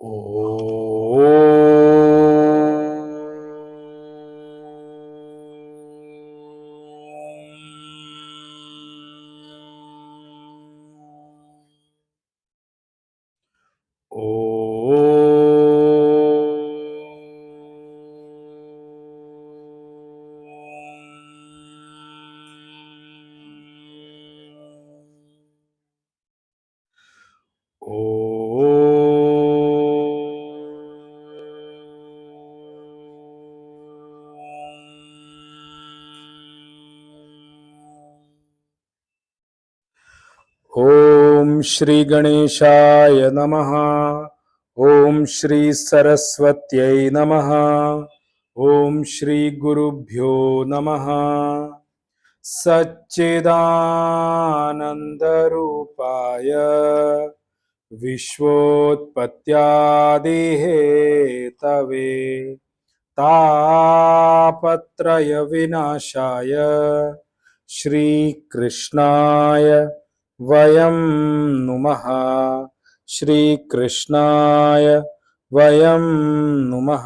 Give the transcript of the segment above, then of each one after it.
ओम श्री गणेशाय नमः। ओम श्री सरस्वत्यै नमः। ओम श्री गुरुभ्यो नमः। सच्चिदानन्दरूपाय विश्वोत्पत्त्यादिहेतवे तापत्रय विनाशाय श्रीकृष्णाय वयं नुमः। श्रीकृष्णाय वयं नुमः।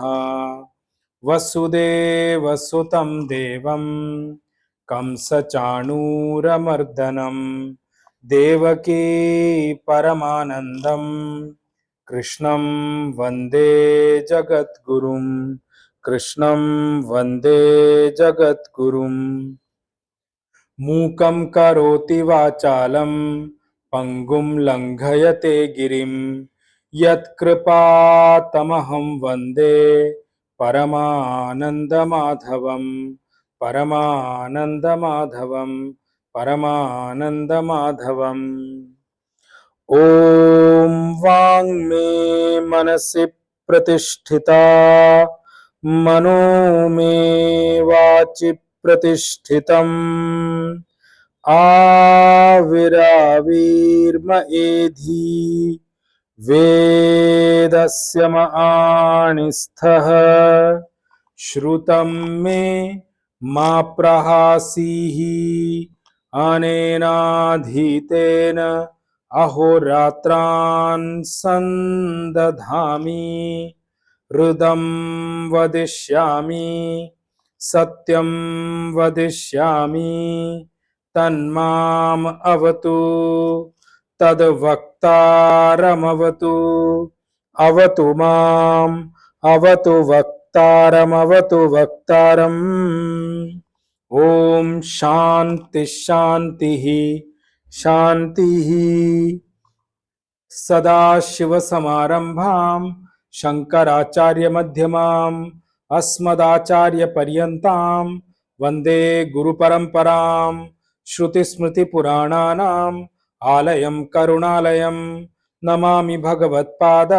वसुदेवसुतं देवं कंसचाणूरमर्दनं देवकी परमानन्दं कृष्णं वन्दे जगद्गुरुं। कृष्णं वन्दे जगद्गुरुम्। मूकं करोति वाचालं पङ्गुं लङ्घयते गिरिं यत्कृपातमहं वन्दे परमानन्दमाधवं। परमानन्दमाधवं परमानन्दमाधवम्। ॐ वाङ्मे मनसि प्रतिष्ठिता मनो मे वाचि प्रतिष्ठितम् आविराविर्म एधी वेदस्य महानिस्थः श्रुतं मे मा प्रहासीः अनेनाधीतेन अहोरात्रान् संदधामि हृदं वदिष्यामि सत्यं वदिष्यामि तन्माम अवतु तद्वक्तारमवतु। अवतु माम् अवतु वक्तारमवतु वक्तारम्। ॐ शान्ति शान्तिः शान्तिः। सदाशिवसमारम्भां शङ्कराचार्यमध्यमाम् अस्मदाचार्यपर्यन्तां वन्दे गुरुपरम्परां। श्रुतिस्मृतिपुराणानाम् आलयं करुणालयं नमामि भगवत्पाद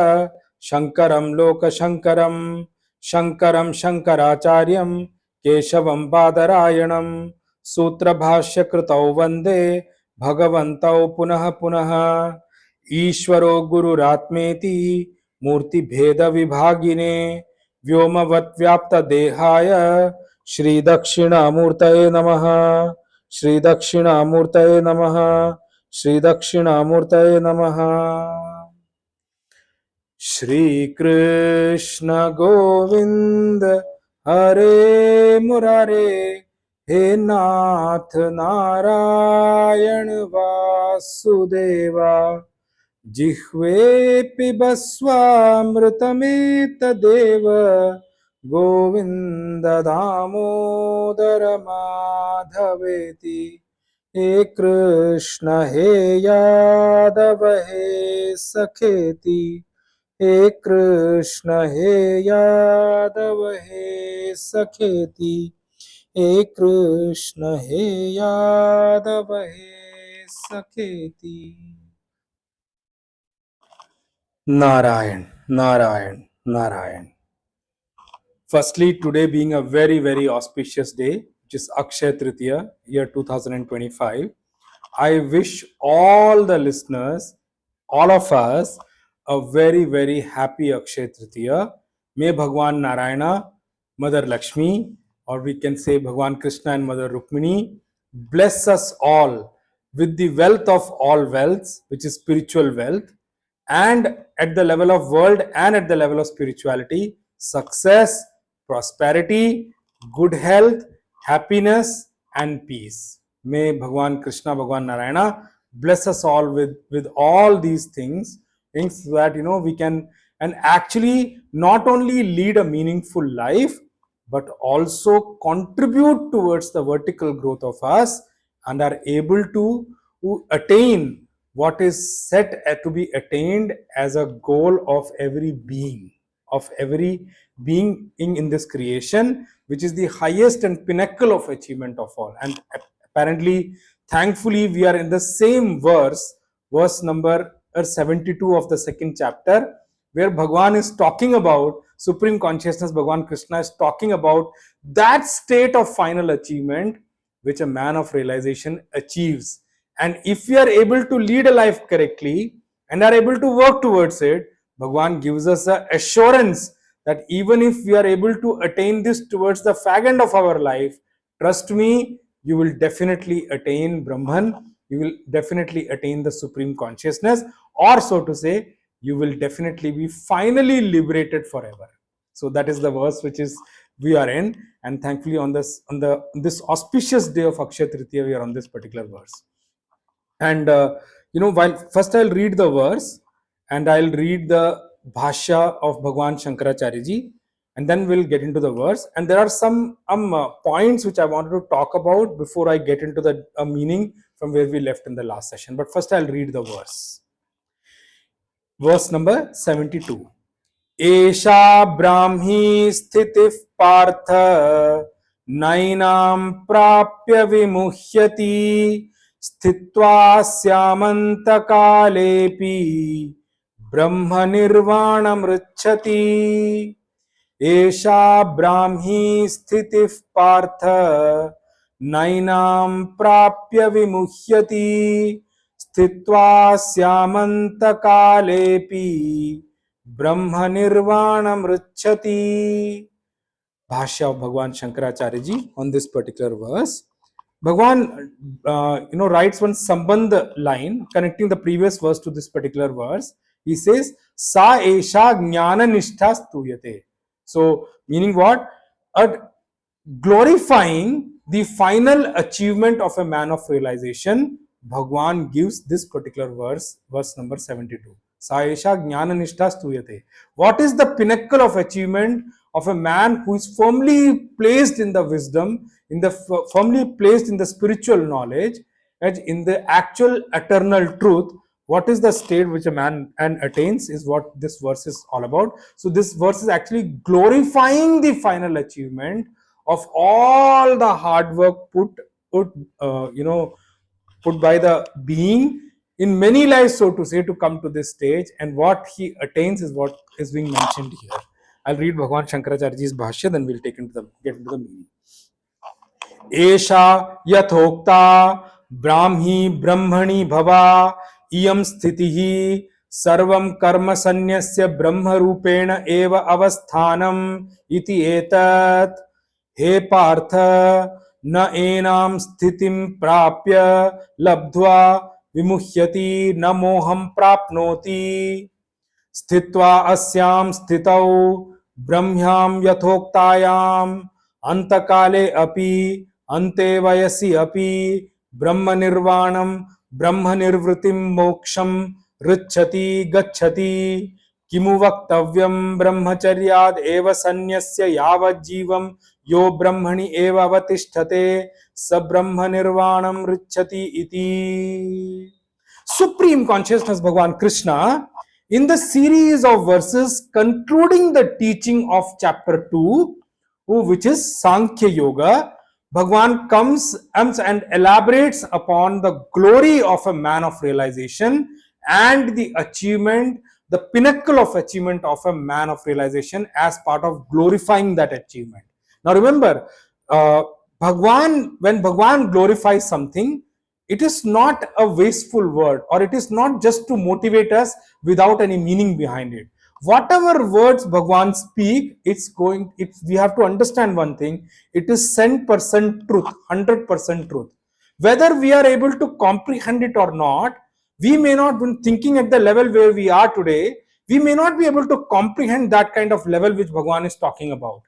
शङ्करं लोकशङ्करं। शङ्करं शङ्कराचार्यं केशवं बादरायणं सूत्रभाष्यकृतौ वन्दे भगवन्तौ पुनः पुनः। ईश्वरो गुरुरात्मेति मूर्तिभेदविभागिने व्योमवद्व्याप्तदेहाय श्रीदक्षिणामूर्तये नमः। श्रीदक्षिणामूर्तये नमः। श्रीदक्षिणामूर्तये नमः। श्रीकृष्ण गोविंद हरे मुरारे हे नाथ नारायण वासुदेवा जिह्वे पिबस्वामृतमेतदेव गोविन्द दामोदर माधवेति। हे कृष्ण हे यादव हे सखेति। हे कृष्ण हे यादव हे सखेति। हे कृष्ण हे यादव हे सखेति। Narayan, Narayan, Narayan. Firstly, today being a very, very auspicious day, which is Akshaya Tritiya, year 2025, I wish all the listeners, all of us, a very, very happy Akshaya Tritiya. May Bhagwan Narayana, Mother Lakshmi, or we can say Bhagwan Krishna and Mother Rukmini, bless us all with the wealth of all wealths, which is spiritual wealth, and at the level of world and at the level of spirituality, success, prosperity, good health, happiness, and peace. May Bhagwan Krishna, Bhagwan Narayana bless us all with all these things so that we can and actually not only lead a meaningful life but also contribute towards the vertical growth of us and are able to attain what is set to be attained as a goal of every being, in this creation, which is the highest and pinnacle of achievement of all. And apparently, thankfully, we are in the same verse number 72 of the second chapter, where Bhagwan is talking about supreme consciousness. Bhagwan Krishna is talking about that state of final achievement which a man of realization achieves. And if we are able to lead a life correctly and are able to work towards it, Bhagwan gives us a assurance that even if we are able to attain this towards the fag end of our life, trust me, you will definitely attain Brahman, you will definitely attain the supreme consciousness, or so to say, you will definitely be finally liberated forever. So that is the verse which is we are in, and thankfully on this auspicious day of Akshaya Tritiya, we are on this particular verse. And while first I'll read the verse and I'll read the Bhashya of Bhagwan Shankaracharya ji, and then we'll get into the verse. And there are some points which I wanted to talk about before I get into the meaning from where we left in the last session. But first I'll read the verse. Verse number 72. एषा ब्राह्मी स्थितिः पार्थ नैनां प्राप्य विमुह्यति स्थित्वा स्यामन्तकालेऽपि ब्रह्मनिर्वाणमृच्छति एषा ब्राह्मी स्थितिः पार्थ नैनां प्राप्य विमुह्यति स्थित्वा स्यामन्तकालेऽपि Brahma Nirvana Mrichati. Bhashya of Bhagwan Shankaracharya ji on this particular verse. Bhagwan, writes one Sambandh line connecting the previous verse to this particular verse. He says, Sa Esha Jnana Nishtha Stuyate. So, meaning what? Glorifying the final achievement of a man of realization, Bhagwan gives this particular verse number 72. Saesha Jnana Nishtha Stuyate. What is the pinnacle of achievement of a man who is firmly placed in the wisdom, firmly placed in the spiritual knowledge, and in the actual eternal truth? What is the state which a man attains is what this verse is all about. So this verse is actually glorifying the final achievement of all the hard work put by the being in many lives, so to say, to come to this stage, and what he attains is what is being mentioned here. I'll read Bhagwan Shankaracharya's Bhashya, then we'll get into the meaning. Esha yathokta brahmi brahmani bhava iyam sthitihi sarvam karma sanyasya brahma rupena eva avasthanam iti etat. He partha न एनाम स्थितिम प्राप्य लब्ध्वा विमुह्यति न मोहम प्राप्नोति स्थित्वा अस्याम स्थितौ ब्रह्म्यां यथोक्तायाम अंतकाले अपि अन्ते वयसि अपि ब्रह्म निर्वाणम ब्रह्म निर्वृतिम मोक्षम ऋच्छति गच्छति किमु वक्तव्यम ब्रह्मचर्याद एव सन्न्यस्य यावज्जीवम यो ब्रह्मणि एव अवतिष्ठते स ब्रह्म निर्वाणम ऋच्छति इति. Supreme Consciousness Bhagwan Krishna, in the series of verses concluding the teaching of chapter 2, which is Sankhya Yoga, Bhagwan comes and elaborates upon the glory of a man of realization and the achievement, the pinnacle of achievement of a man of realization as part of glorifying that achievement. Now remember, when Bhagwan glorifies something, it is not a wasteful word, or it is not just to motivate us without any meaning behind it. Whatever words Bhagwan speak, we have to understand one thing, it is 100% truth, 100% truth. Whether we are able to comprehend it or not, we may not be thinking at the level where we are today, we may not be able to comprehend that kind of level which Bhagwan is talking about.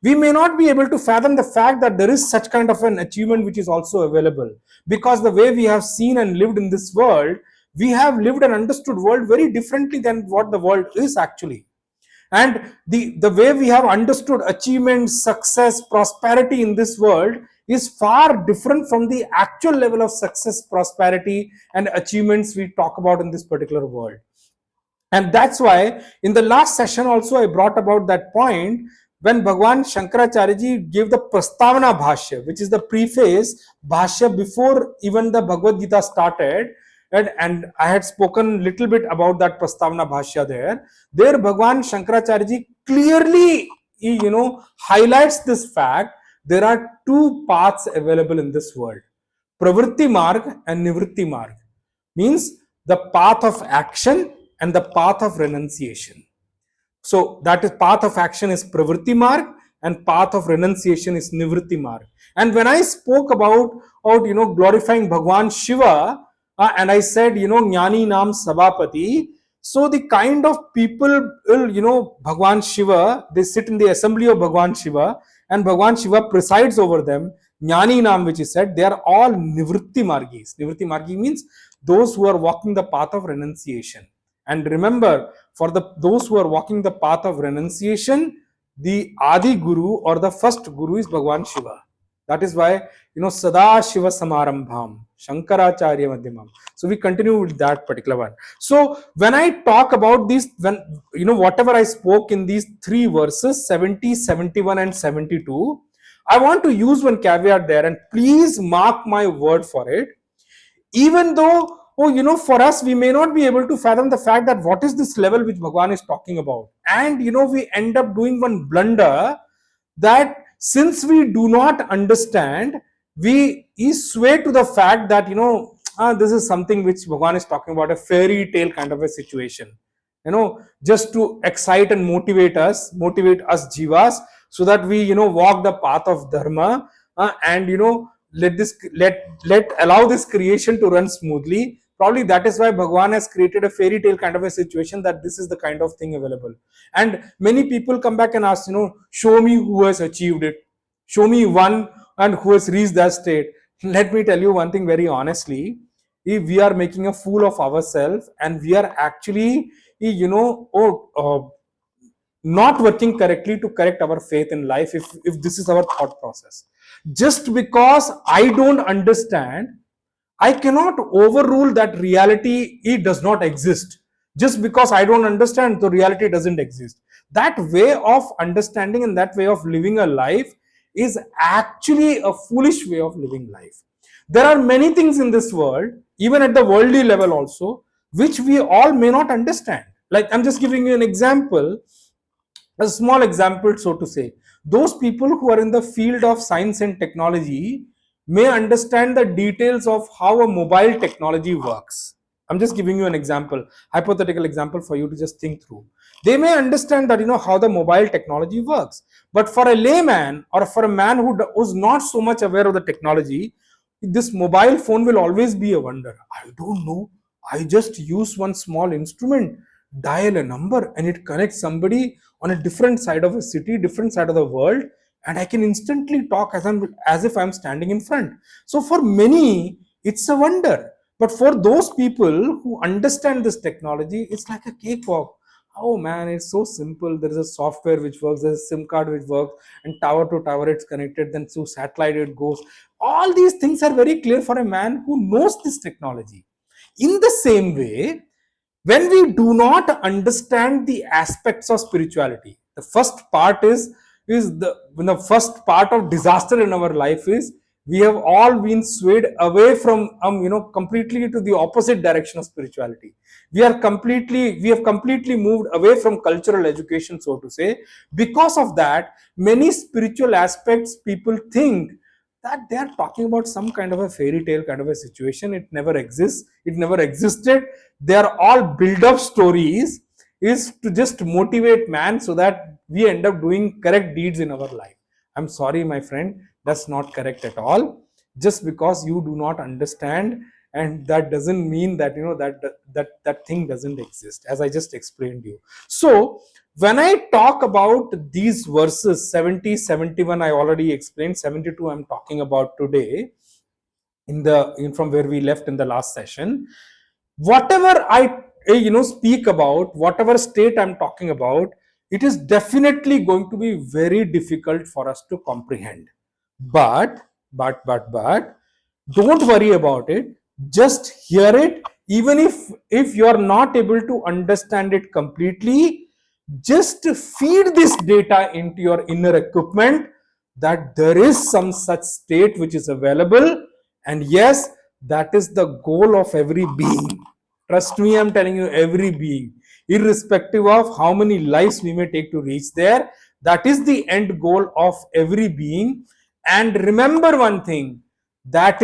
We may not be able to fathom the fact that there is such kind of an achievement which is also available, because the way we have seen and lived in this world, we have lived and understood world very differently than what the world is actually. And the way we have understood achievement, success, prosperity in this world is far different from the actual level of success, prosperity and achievements we talk about in this particular world. And that's why in the last session also I brought about that point when Bhagwan Shankaracharya ji gave the Prastavana Bhashya, which is the preface Bhashya before even the Bhagavad Gita started. And I had spoken little bit about that Prastavana Bhashya there. There Bhagwan Shankaracharya ji clearly, highlights this fact. There are two paths available in this world: Pravritti Marg and Nivritti Marg. Means the path of action and the path of renunciation. So that is, path of action is Pravritti Marg and path of renunciation is Nivritti Marg. And when I spoke about glorifying Bhagwan Shiva, and I said, Jnani Nam Sabapati, so the kind of people, Bhagwan Shiva, they sit in the assembly of Bhagwan Shiva and Bhagwan Shiva presides over them. Jnani Nam, which is said, they are all Nivritti Margis. Nivritti Margi means those who are walking the path of renunciation. And remember, for those who are walking the path of renunciation, the Adi Guru or the first Guru is Bhagwan Shiva. That is why, Sada Shiva Samarambham, Shankaracharya Madhyamam. So we continue with that particular one. So when I talk about these, whatever I spoke in these three verses, 70, 71 and 72, I want to use one caveat there, and please mark my word for it. Even though, for us, we may not be able to fathom the fact that what is this level which Bhagwan is talking about. And, we end up doing one blunder that since we do not understand, we sway to the fact that, this is something which Bhagwan is talking about, a fairy tale kind of a situation. Just to excite and motivate us jivas, so that we, walk the path of dharma, and, let allow this creation to run smoothly. Probably that is why Bhagwan has created a fairy tale kind of a situation, that this is the kind of thing available. And many people come back and ask, show me who has achieved it. Show me one and who has reached that state. Let me tell you one thing very honestly. If we are making a fool of ourselves and we are actually, not working correctly to correct our faith in life, if this is our thought process. Just because I don't understand, I cannot overrule that reality, it does not exist. Just because I don't understand, the reality doesn't exist. That way of understanding and that way of living a life is actually a foolish way of living life. There are many things in this world, even at the worldly level also, which we all may not understand. Like, I'm just giving you an example, a small example, so to say. Those people who are in the field of science and technology may understand the details of how a mobile technology works. I'm just giving you an example, hypothetical example for you to just think through. They may understand that, how the mobile technology works. But for a layman or for a man who's not so much aware of the technology, this mobile phone will always be a wonder. I don't know. I just use one small instrument, dial a number, and it connects somebody on a different side of a city, different side of the world, and I can instantly talk as if I'm standing in front. So for many, it's a wonder. But for those people who understand this technology, it's like a cakewalk. Oh man, it's so simple. There is a software which works, there's a SIM card which works, and tower to tower it's connected, then through satellite it goes. All these things are very clear for a man who knows this technology. In the same way, when we do not understand the aspects of spirituality, the first part is the first part of disaster in our life is we have all been swayed away from completely to the opposite direction of spirituality. We have completely moved away from cultural education, so to say. Because of that, many spiritual aspects, people think that they are talking about some kind of a fairy tale kind of a situation. It never exists, it never existed. They are all build up stories, is to just motivate man so that we end up doing correct deeds in our life. I'm sorry, my friend, that's not correct at all. Just because you do not understand and that doesn't mean that that thing doesn't exist, as I just explained you. So when I talk about these verses 70, 71, I already explained. 72 I'm talking about today, from where we left in the last session. Whatever I speak about, whatever state I'm talking about, it is definitely going to be very difficult for us to comprehend. But don't worry about it. Just hear it. Even if you are not able to understand it completely, just feed this data into your inner equipment, that there is some such state which is available. And yes, that is the goal of every being. Trust me, I'm telling you, every being, irrespective of how many lives we may take to reach there, that is the end goal of every being. And remember one thing, that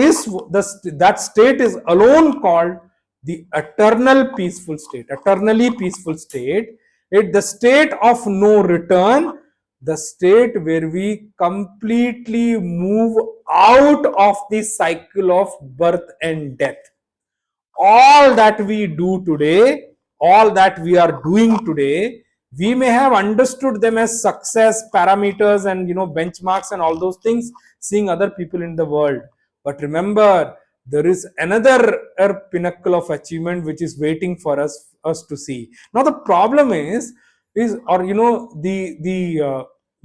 state is alone called the eternal peaceful state, eternally peaceful state. It the state of no return, the state where we completely move out of the cycle of birth and death. All that we do today, all that we are doing today, we may have understood them as success parameters and benchmarks and all those things, seeing other people in the world. But remember, there is another pinnacle of achievement which is waiting for us to see. Now the problem is or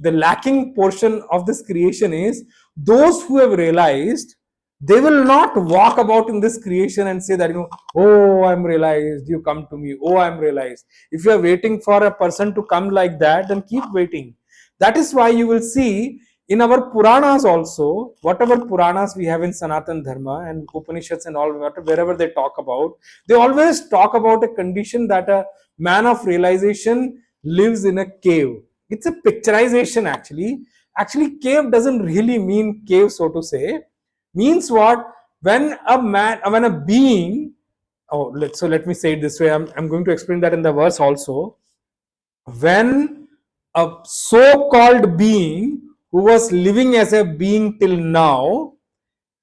the lacking portion of this creation is those who have realized. They will not walk about in this creation and say that, oh, I'm realized, you come to me, oh, I'm realized. If you are waiting for a person to come like that, then keep waiting. That is why you will see in our Puranas also, whatever Puranas we have in Sanatan Dharma and Upanishads and all, wherever they talk about, they always talk about a condition that a man of realization lives in a cave. It's a picturization actually. Actually, cave doesn't really mean cave, so to say. Means what? When a being, let me say it this way. I'm going to explain that in the verse also. When a so-called being who was living as a being till now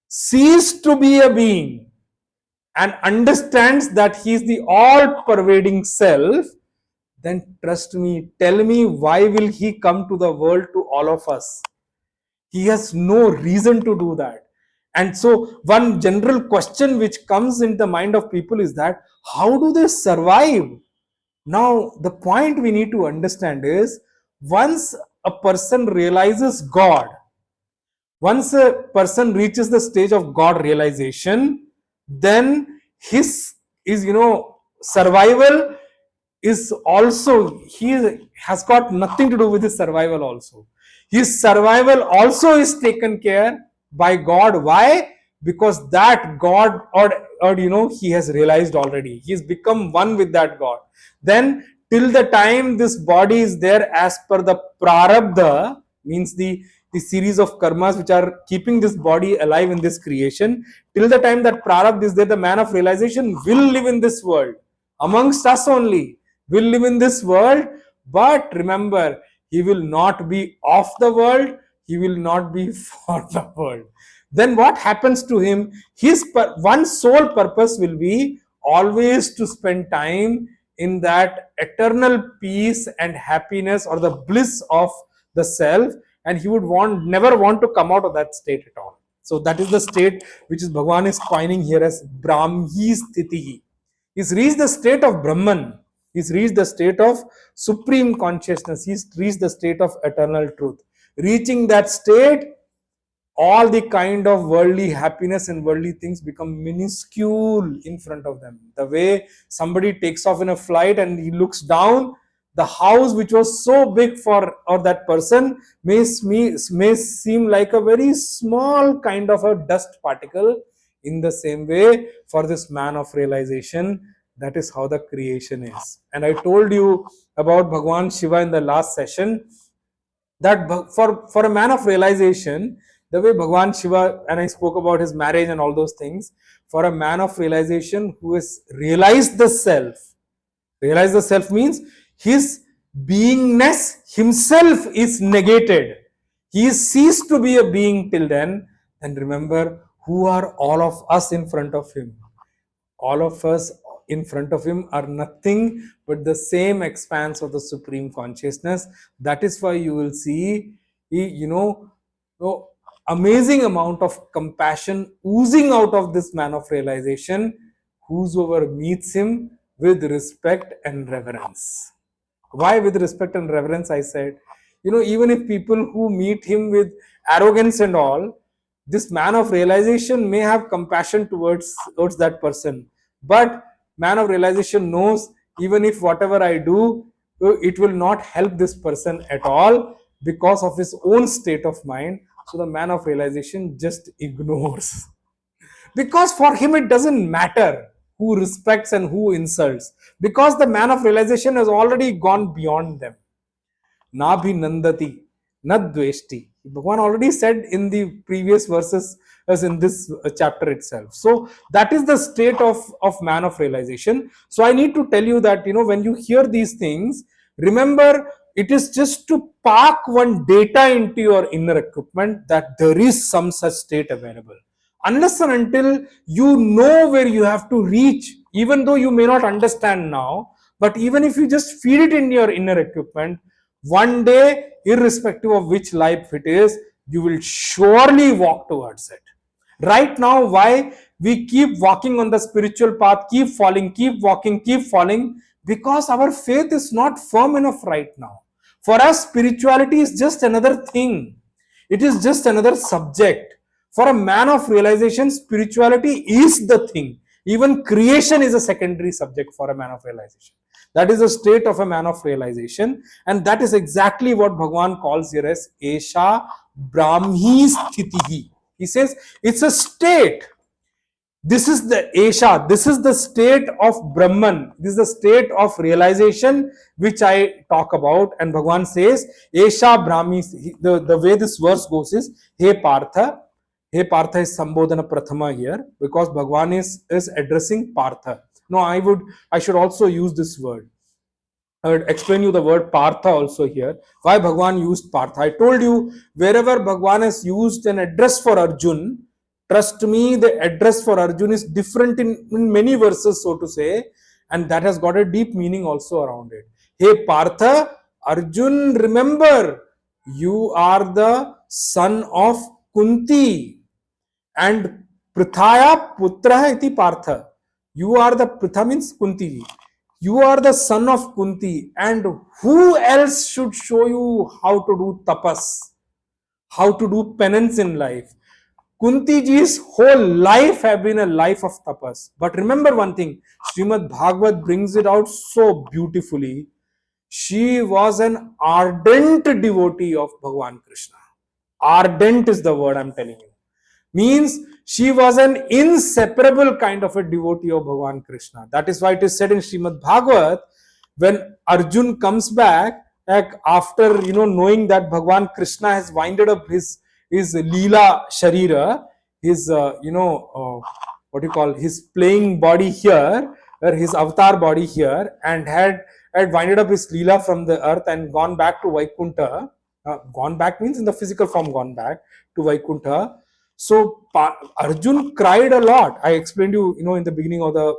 ceased to be a being and understands that he is the all-pervading self, then trust me, tell me, why will he come to the world to all of us? He has no reason to do that. And so one general question which comes in the mind of people is that, how do they survive? Now, the point we need to understand is, once a person realizes God, once a person reaches the stage of God realization, then his is survival is also, he has got nothing to do with his survival also. His survival also is taken care by God. Why? Because that God, or he has realized already. He has become one with that God. Then till the time this body is there as per the prarabdha, means the series of karmas which are keeping this body alive in this creation, till the time that prarabdha is there, the man of realization will live in this world amongst us only, will live in this world. But remember, he will not be of the world, he will not be for the world. Then what happens to him? His one sole purpose will be always to spend time in that eternal peace and happiness, or the bliss of the self, and he would never want to come out of that state at all. So that is the state which is Bhagavan is coining here as Brahmi Sthiti. He's reached the state of Brahman. He's reached the state of supreme consciousness. He's reached the state of eternal truth. Reaching that state, all the kind of worldly happiness and worldly things become minuscule in front of them. The way somebody takes off in a flight and he looks down, the house which was so big for or that person may seem like a very small kind of a dust particle. In the same way, for this man of realization, that is how the creation is. And I told you about Bhagwan Shiva in the last session, that for a man of realization, the way Bhagwan Shiva, and I spoke about his marriage and all those things, for a man of realization who has realized the self means his beingness himself is negated. He is ceased to be a being till then. And remember, who are all of us in front of him? All of us in front of him are nothing but the same expanse of the supreme consciousness. That is why you will see, amazing amount of compassion oozing out of this man of realization, whosoever meets him with respect and reverence. Why with respect and reverence? I said, even if people who meet him with arrogance and all, this man of realization may have compassion towards that person. But man of realization knows, even if whatever I do, it will not help this person at all because of his own state of mind. So the man of realization just ignores. Because for him it doesn't matter who respects and who insults, because the man of realization has already gone beyond them. Nabhi nandati, nadveshti. Bhagwan already said in the previous verses as in this chapter itself. So that is the state of man of realization. So I need to tell you that, when you hear these things, remember it is just to park one data into your inner equipment that there is some such state available. Unless and until you know where you have to reach, even though you may not understand now, but even if you just feed it in your inner equipment, one day, irrespective of which life it is, you will surely walk towards it. Right now, why we keep walking on the spiritual path, keep falling, keep walking, keep falling? Because our faith is not firm enough right now. For us, spirituality is just another thing, it is just another subject. For a man of realization, spirituality is the thing. Even creation is a secondary subject for a man of realization. That is the state of a man of realization, and that is exactly what Bhagwan calls here as Esha Brahmi Sthitihi. He says it's a state. This is the Esha, this is the state of Brahman, this is the state of realization which I talk about. And Bhagwan says, Esha Brahmi, the way this verse goes is, Hey Partha is Sambodhana Prathama here, because Bhagwan is addressing Partha. No, I should also use this word. I would explain you the word Partha also here. Why Bhagwan used Partha? I told you, wherever Bhagwan has used an address for Arjun, trust me, the address for Arjun is different in many verses, so to say, and that has got a deep meaning also around it. Hey Partha, Arjun, remember, you are the son of Kunti, and Prithaya Putra iti Partha. You are the Pritha means Kunti. You are the son of Kunti, and who else should show you how to do tapas, how to do penance in life? Kunti ji's whole life have been a life of tapas. But remember one thing, Srimad Bhagavad brings it out so beautifully. She was an ardent devotee of Bhagwan Krishna. Ardent is the word I'm telling you. Means she was an inseparable kind of a devotee of Bhagwan Krishna. That is why it is said in Srimad Bhagavat, when Arjun comes back, like after knowing that Bhagwan Krishna has winded up his Leela Sharira, his what you call his playing body here, or his avatar body here, and had winded up his Leela from the earth and gone back to Vaikuntha. Gone back means in the physical form, gone back to Vaikuntha. So Arjun cried a lot. I explained you, in the beginning of the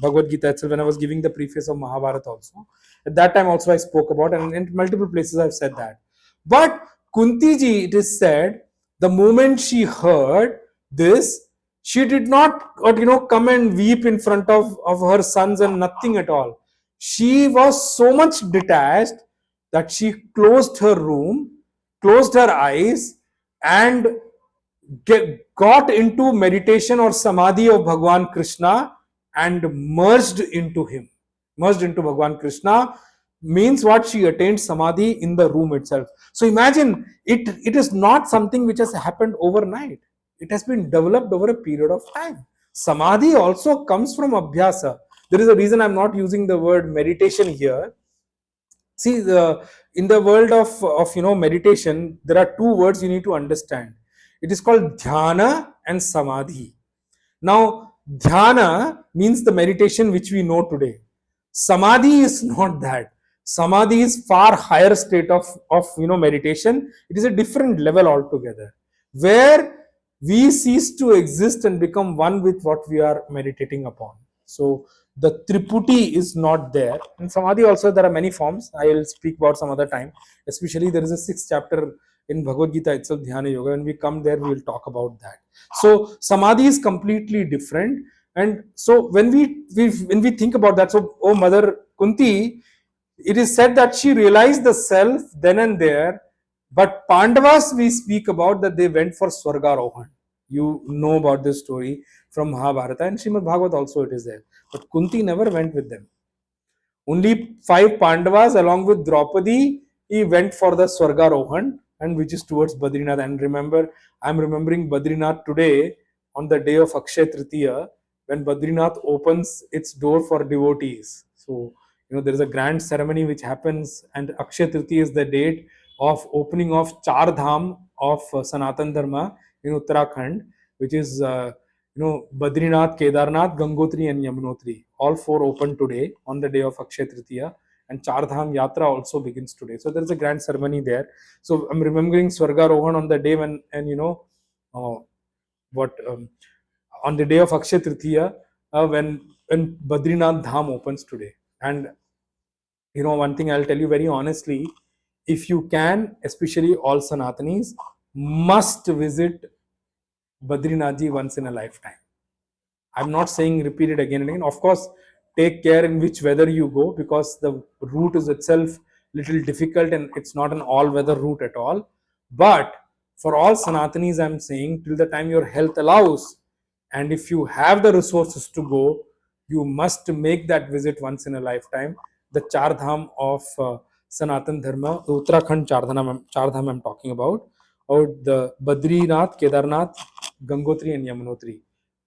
Bhagavad Gita itself, when I was giving the preface of Mahabharata also. At that time also I spoke about, and in multiple places I've said that. But Kunti ji, it is said, the moment she heard this, she did not, come and weep in front of her sons and nothing at all. She was so much detached that she closed her room, closed her eyes, and got into meditation or samadhi of Bhagwan Krishna and merged into him. Merged into Bhagwan Krishna means what? She attained samadhi in the room itself. So imagine, it is not something which has happened overnight. It has been developed over a period of time. Samadhi also comes from abhyasa. There is a reason I'm not using the word meditation here. See, in the world of meditation, there are two words you need to understand. It is called dhyana and samadhi. Now, dhyana means the meditation which we know today. Samadhi is not that. Samadhi is far higher state of meditation. It is a different level altogether, where we cease to exist and become one with what we are meditating upon. So the Triputi is not there. In Samadhi also there are many forms. I will speak about some other time. Especially there is a 6th chapter in Bhagavad Gita itself, Dhyana Yoga. When we come there, we will talk about that. So Samadhi is completely different. And so when we think about that, so oh Mother Kunti, it is said that she realized the self then and there, but Pandavas we speak about that they went for Swargarohan. You know about this story from Mahabharata, and Srimad Bhagavad also it is there. But Kunti never went with them. Only 5 Pandavas along with Draupadi, he went for the Swargarohan, and which is towards Badrinath. And remember, I'm remembering Badrinath today on the day of Akshay Tritiya, when Badrinath opens its door for devotees. So, there is a grand ceremony which happens, and Akshay Tritiya is the date of opening of Char Dham of Sanatan Dharma in Uttarakhand, which is Badrinath, Kedarnath, Gangotri, and Yamunotri. All 4 open today on the day of Akshay Tritiya, and Char Dham Yatra also begins today. So there is a grand ceremony there. So I'm remembering Swargarohan on the day when, and what on the day of Akshay Tritiya, when Badrinath Dham opens today. And one thing I'll tell you very honestly, if you can, especially all Sanatanis, must visit Badrinathji once in a lifetime. I'm not saying repeat it again and again. Of course, take care in which weather you go, because the route is itself little difficult and it's not an all-weather route at all. But for all Sanatanis, I'm saying till the time your health allows, and if you have the resources to go, you must make that visit once in a lifetime. The Char Dham of Sanatan Dharma, Uttarakhand Char Dham I'm talking about, or the Badrinath, Kedarnath, Gangotri, and Yamunotri.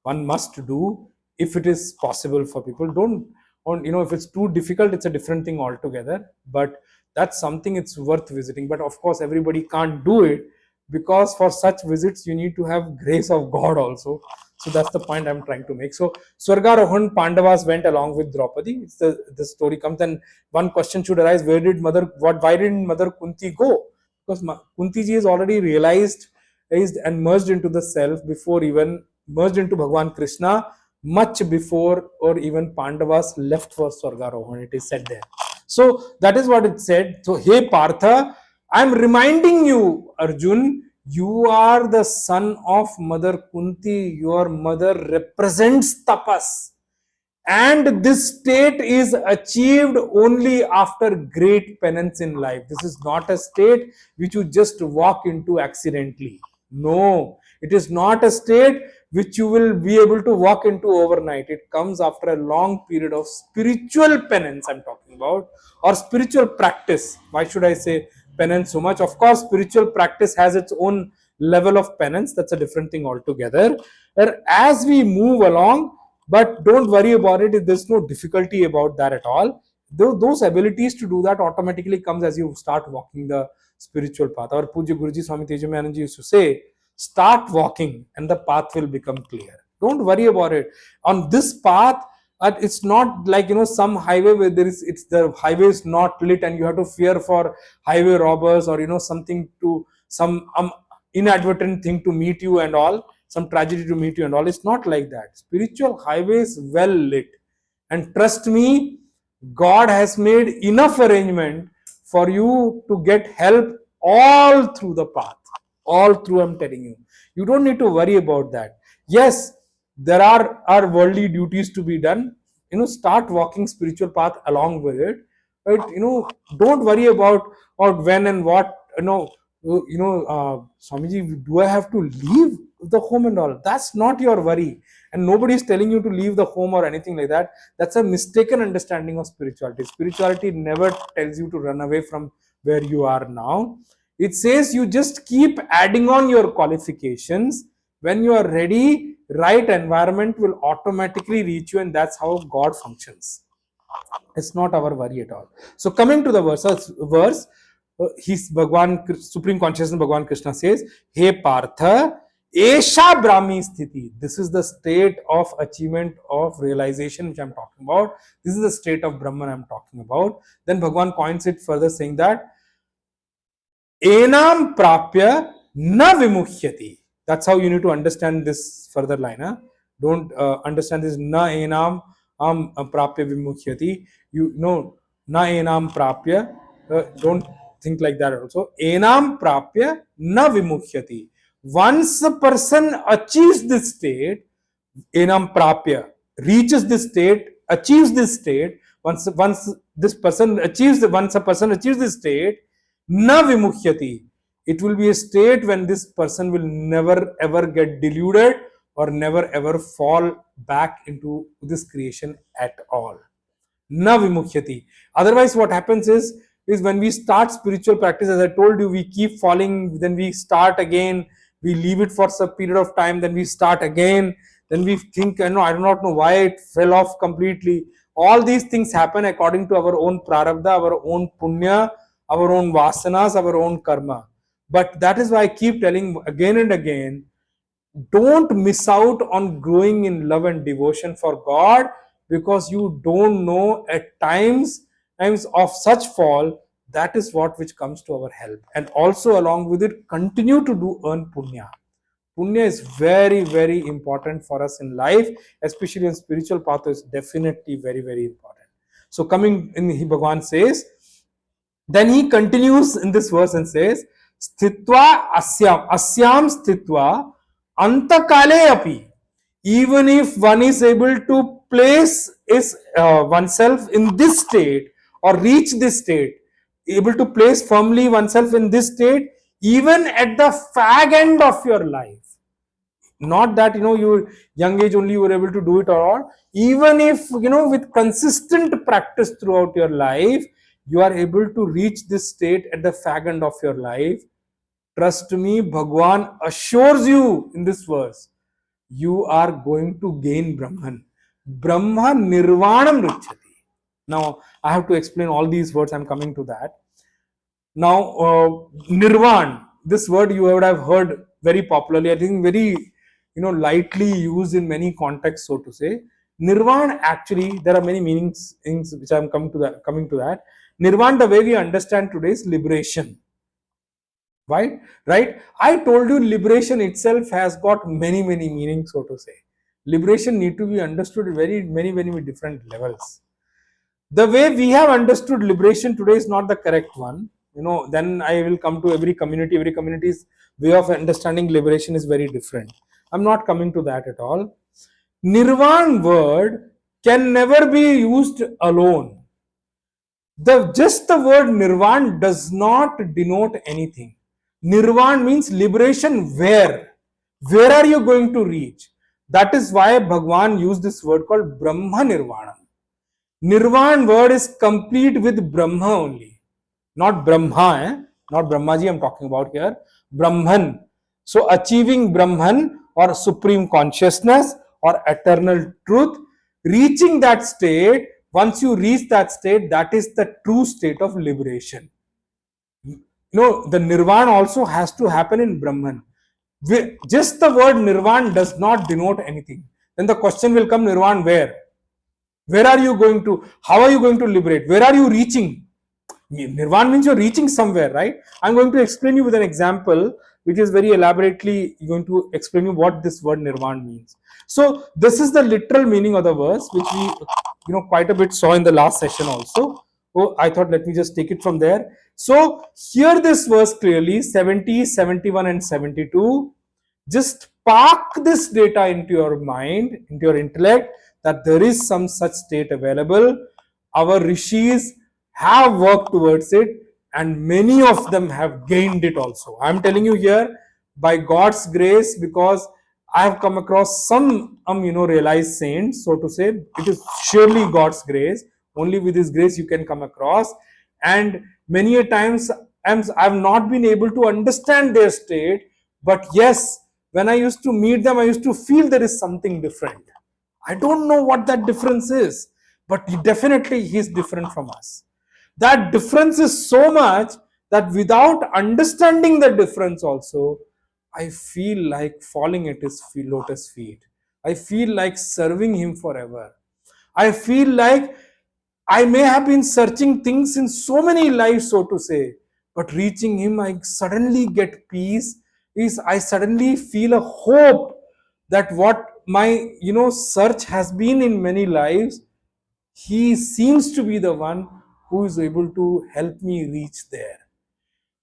One must do if it is possible for people. Don't, if it's too difficult, it's a different thing altogether. But that's something it's worth visiting. But of course, everybody can't do it, because for such visits you need to have grace of God also. So that's the point I'm trying to make. So Swargarohan, Pandavas went along with Draupadi. It's the story comes, and one question should arise: why didn't Mother Kunti go? Because Kunti ji is already realized and merged into the self before even merged into Bhagwan Krishna, much before or even Pandavas left for Swargarohan. It is said there. So that is what it said. So hey Partha, I'm reminding you, Arjun, you are the son of Mother Kunti. Your mother represents tapas. And this state is achieved only after great penance in life. This is not a state which you just walk into accidentally. No, it is not a state which you will be able to walk into overnight. It comes after a long period of spiritual penance, I'm talking about, or spiritual practice. Why should I say penance so much? Of course, spiritual practice has its own level of penance. That's a different thing altogether. As we move along, but don't worry about it. There's no difficulty about that at all. Those abilities to do that automatically comes as you start walking the spiritual path. Our Puja Guruji Swami Tejamananji used to say, start walking and the path will become clear. Don't worry about it. On this path, it's not like some highway where the highway is not lit and you have to fear for highway robbers, or something to some inadvertent thing to meet you and all, some tragedy to meet you and all. It's not like that. Spiritual highway is well lit, and trust me, God has made enough arrangement for you to get help all through the path, all through. I'm telling you, you don't need to worry about that. Yes, there are worldly duties to be done. Start walking spiritual path along with it. But don't worry about when and what. Swamiji, do I have to leave the home and all? That's not your worry. And nobody is telling you to leave the home or anything like that. That's a mistaken understanding of spirituality. Spirituality never tells you to run away from where you are now. It says you just keep adding on your qualifications. When you are ready, right environment will automatically reach you, and that's how God functions. It's not our worry at all. So coming to the verse, he's Bhagwan, Supreme Consciousness Bhagwan Krishna says, Hey Partha, Esha Brahmi Sthiti. This is the state of achievement of realization which I'm talking about. This is the state of Brahman I'm talking about. Then Bhagwan points it further saying that Enam Prapya Na Vimuhyati. That's how you need to understand this further line. Huh? Don't understand this na enam prapya vimukhyati. You know, na enam prapya. Don't think like that also. Enam prapya na vimukhyati. Once a person achieves this state, enam prapya, reaches this state, achieves this state, once this person achieves, once a person achieves this state, na vimukhyati, it will be a state when this person will never ever get deluded or never ever fall back into this creation at all. Na vimukhyati. Otherwise, what happens is when we start spiritual practice, as I told you, we keep falling, then we start again, we leave it for some period of time, then we start again, then we think, I do not know why it fell off completely. All these things happen according to our own prarabdha, our own punya, our own vasanas, our own karma. But that is why I keep telling again and again, don't miss out on growing in love and devotion for God, because you don't know at times of such fall, that is what which comes to our help. And also along with it, continue to do earn punya. Punya is very, very important for us in life, especially in spiritual path is definitely very, very important. So coming in, Bhagavan says, then he continues in this verse and says, Sthitva asyam sthitva antakale api. Even if one is able to place oneself in this state or reach this state, able to place firmly oneself in this state, even at the fag end of your life, not that you young age only you were able to do it or all, even if with consistent practice throughout your life you are able to reach this state at the fag end of your life, trust me, Bhagwan assures you in this verse, you are going to gain Brahma nirvanam richati. Now I have to explain all these words, I'm coming to that. Now nirvan, this word you would have heard very popularly, I think very lightly used in many contexts, so to say. Nirvan, actually there are many meanings, things which I'm coming to that. Nirvan, the way we understand today, is liberation. Right? I told you liberation itself has got many meanings, so to say. Liberation need to be understood at many different levels. The way we have understood liberation today is not the correct one. Then I will come to every community's way of understanding liberation is very different. I'm not coming to that at all. Nirvan word can never be used alone. Just the word nirvan does not denote anything. Nirvan means liberation. Where are you going to reach? That is why Bhagwan used this word called Brahma Nirvana. Nirvan word is complete with Brahma only. Not Brahma, not Brahmaji I'm talking about here. Brahman. So achieving Brahman or supreme consciousness or eternal truth, reaching that state, once you reach that state, that is the true state of liberation. The Nirvana also has to happen in Brahman. Just the word Nirvana does not denote anything. Then the question will come, Nirvana where? Where are you going to? How are you going to liberate? Where are you reaching? Nirvana means you're reaching somewhere, right? I'm going to explain you with an example which is very elaborately going to explain you what this word Nirvana means. So this is the literal meaning of the verse, which we quite a bit saw in the last session also. Oh, I thought let me just take it from there. So here this verse clearly, 70, 71 and 72, just park this data into your mind, into your intellect, that there is some such state available. Our rishis have worked towards it and many of them have gained it also. I'm telling you here by God's grace, because I have come across some realized saints, so to say. It is surely God's grace. Only with His grace you can come across. And many a times I've not been able to understand their state, but yes, when I used to meet them, I used to feel there is something different. I don't know what that difference is, but definitely He's different from us. That difference is so much that without understanding the difference also, I feel like falling at His lotus feet. I feel like serving Him forever. I feel like I may have been searching things in so many lives, so to say, but reaching Him, I suddenly get peace is I suddenly feel a hope that what my search has been in many lives, he seems to be the one who is able to help me reach there.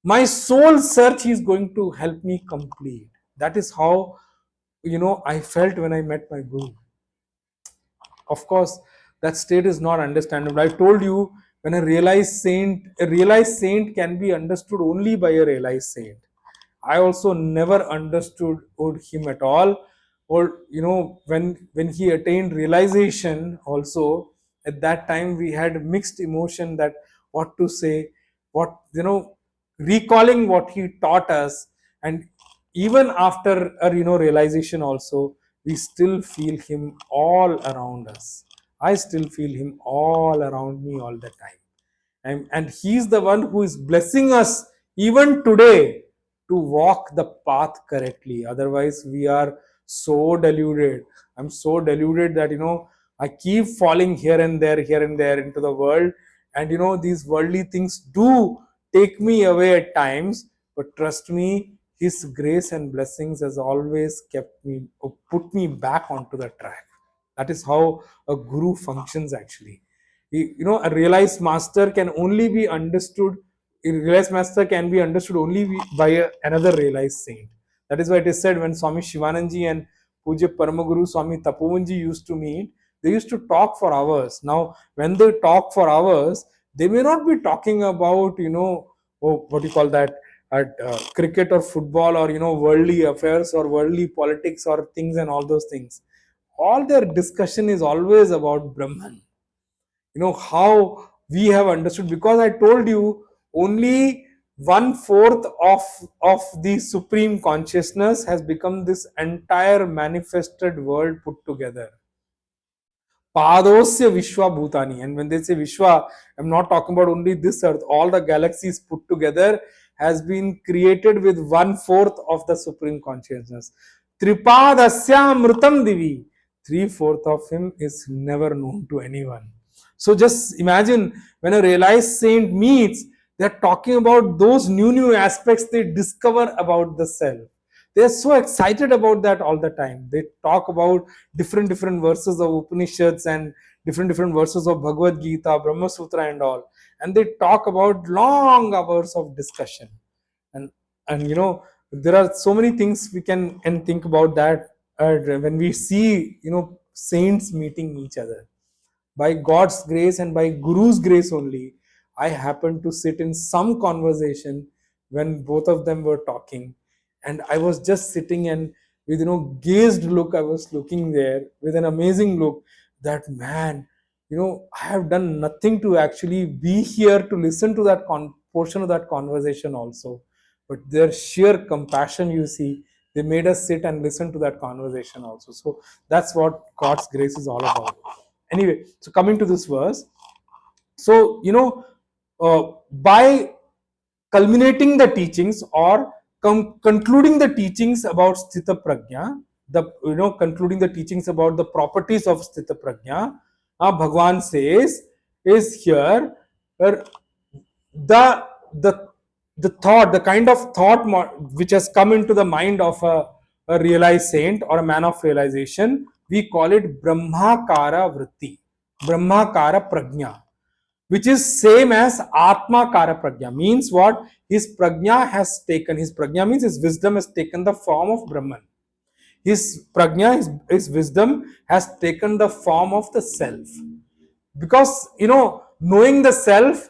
My soul search is going to help me complete. That is how I felt when I met my guru. Of course, that state is not understandable. I told you, when a realized saint can be understood only by a realized saint. I also never understood him at all. Or when he attained realization also, at that time we had mixed emotion, that what to say, what recalling what he taught us. And even after a realization also, we still feel him all around us. I still feel him all around me all the time. And he's the one who is blessing us even today to walk the path correctly. Otherwise we are so deluded. I'm so deluded that I keep falling here and there into the world. And these worldly things do take me away at times, but trust me, his grace and blessings has always kept me, or put me back onto the track. That is how a guru functions actually. A realized master can only be understood, a realized master can be understood only by another realized saint. That is why it is said, when Swami Shivananji and Puja Paramaguru Swami Tapovanji used to meet, they used to talk for hours. Now when they talk for hours, they may not be talking about what do you call that, cricket or football, or worldly affairs or worldly politics or things and all those things. All their discussion is always about Brahman. How we have understood, because I told you, only 1/4 of the supreme consciousness has become this entire manifested world put together. Padosya Vishwa Bhutani. And when they say Vishwa, I'm not talking about only this earth. All the galaxies put together has been created with 1/4 of the supreme consciousness. Tripadasya Mritam Divi. 3/4 of him is never known to anyone. So just imagine, when a realized saint meets, they're talking about those new aspects they discover about the self. They're so excited about that all the time. They talk about different verses of Upanishads and different verses of Bhagavad Gita, Brahma Sutra and all. And they talk about long hours of discussion. And there are so many things we can and think about that when we see saints meeting each other. By God's grace and by Guru's grace only, I happened to sit in some conversation when both of them were talking. And I was just sitting, and with gazed look, I was looking there with an amazing look, that man, I have done nothing to actually be here to listen to that portion of that conversation also. But their sheer compassion, you see, they made us sit and listen to that conversation also. So that's what God's grace is all about. Anyway, so coming to this verse, so by culminating the teachings, or concluding the teachings about Sthita Prajna, the concluding the teachings about the properties of Sthita Prajna, Bhagwan says is here, the the the thought, the kind of thought which has come into the mind of a realized saint or a man of realization, we call it Brahmakara Vritti, Brahmakara Prajna, which is same as Atmakara Prajna. Means what? His Prajna has taken, his Prajna means his wisdom has taken the form of Brahman. His Prajna, his wisdom has taken the form of the self. Because knowing the self,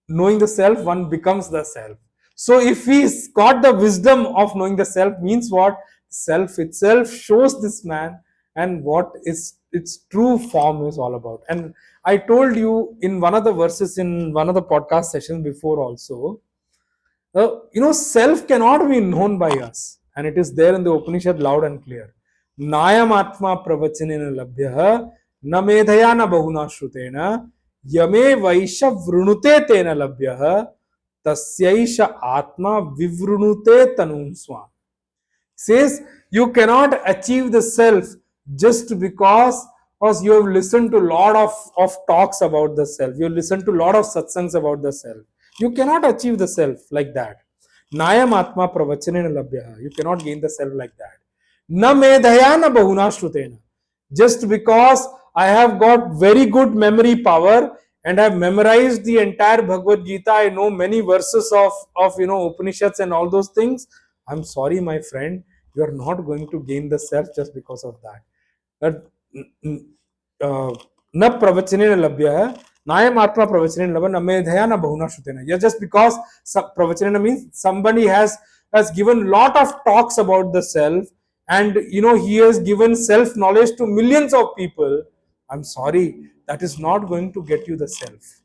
one becomes the self. So if he's got the wisdom of knowing the self, means what? Self itself shows this man and what is its true form is all about. And I told you in one of the verses in one of the podcast sessions before also, self cannot be known by us, and it is there in the Upanishad loud and clear. Nayam atma pravachanena labhyah na medhaya na bahuna shrutena yame vaisha vrunute tena labhyah tasyaisha atma vivrunute tanum swam. Says you cannot achieve the self just because you have listened to a lot of talks about the self. You listen to a lot of satsangs about the self. You cannot achieve the self like that. Nayam Atma Pravachanena Labhya. You cannot gain the self like that. Na medhaya na bahuna shrutena. Just because I have got very good memory power and have memorized the entire Bhagavad Gita, I know many verses of Upanishads and all those things. I'm sorry, my friend, you are not going to gain the self just because of that. न प्रवचनेन लभ्य नायम आत्मा प्रवचनेन लभ्य न मेधया न बहुना श्रुतेन. Yeah, just because pravachanena means somebody has given lot of talks about the self, and he has given self knowledge to millions of people. I'm sorry, that is not going to get you the self.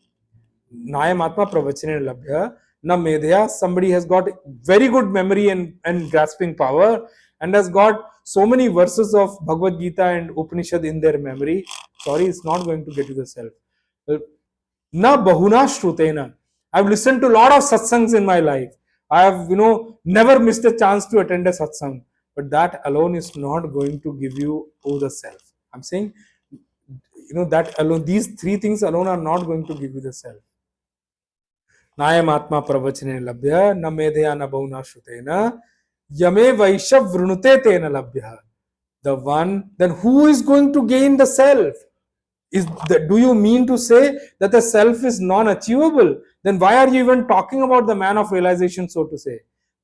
Nayam Atma Pravachane Labhya, Na Medhya, somebody has got very good memory and grasping power and has got so many verses of Bhagavad Gita and Upanishad in their memory. Sorry, it's not going to get you the self. Na Bahuna Shrutena. I've listened to a lot of satsangs in my life. I have, never missed a chance to attend a satsang. But that alone is not going to give you the self. I'm saying, that alone, these three things alone are not going to give you the self. नायम आत्मा प्रवचने लभ्य न मेधया न बहुना श्रुतेन यमे वैश्य वृणुते तेन लभ्य. The one, then who is going to gain the self? Do you mean to say that the self is non-achievable? Then why are you even talking about the man of realization, so to say?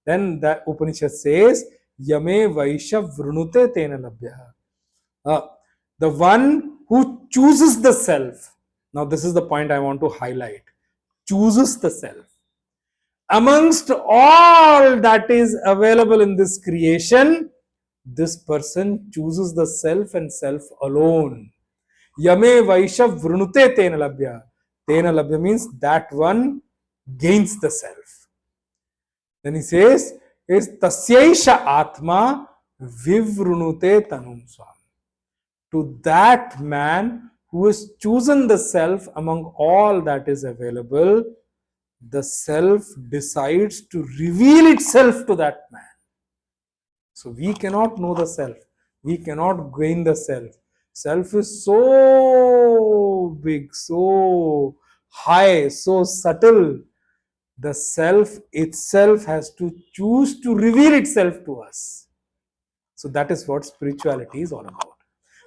Then the Upanishad says, Yame Vaishya Vrunute Tena Labhya. The one who chooses the self. Now, this is the point I want to highlight. Chooses the self. Amongst all that is available in this creation, this person chooses the self and self alone. Yame Vaishya Vrunute Tena Labhya. Tena Labhya means that one gains the self. Then he says, is Tasyaisha Atma Vivrunute Tanum Swam. To that man who has chosen the self among all that is available, the self decides to reveal itself to that man. So we cannot know the self. We cannot gain the self. Self is so big, so high, so subtle. The self itself has to choose to reveal itself to us. So that is what spirituality is all about.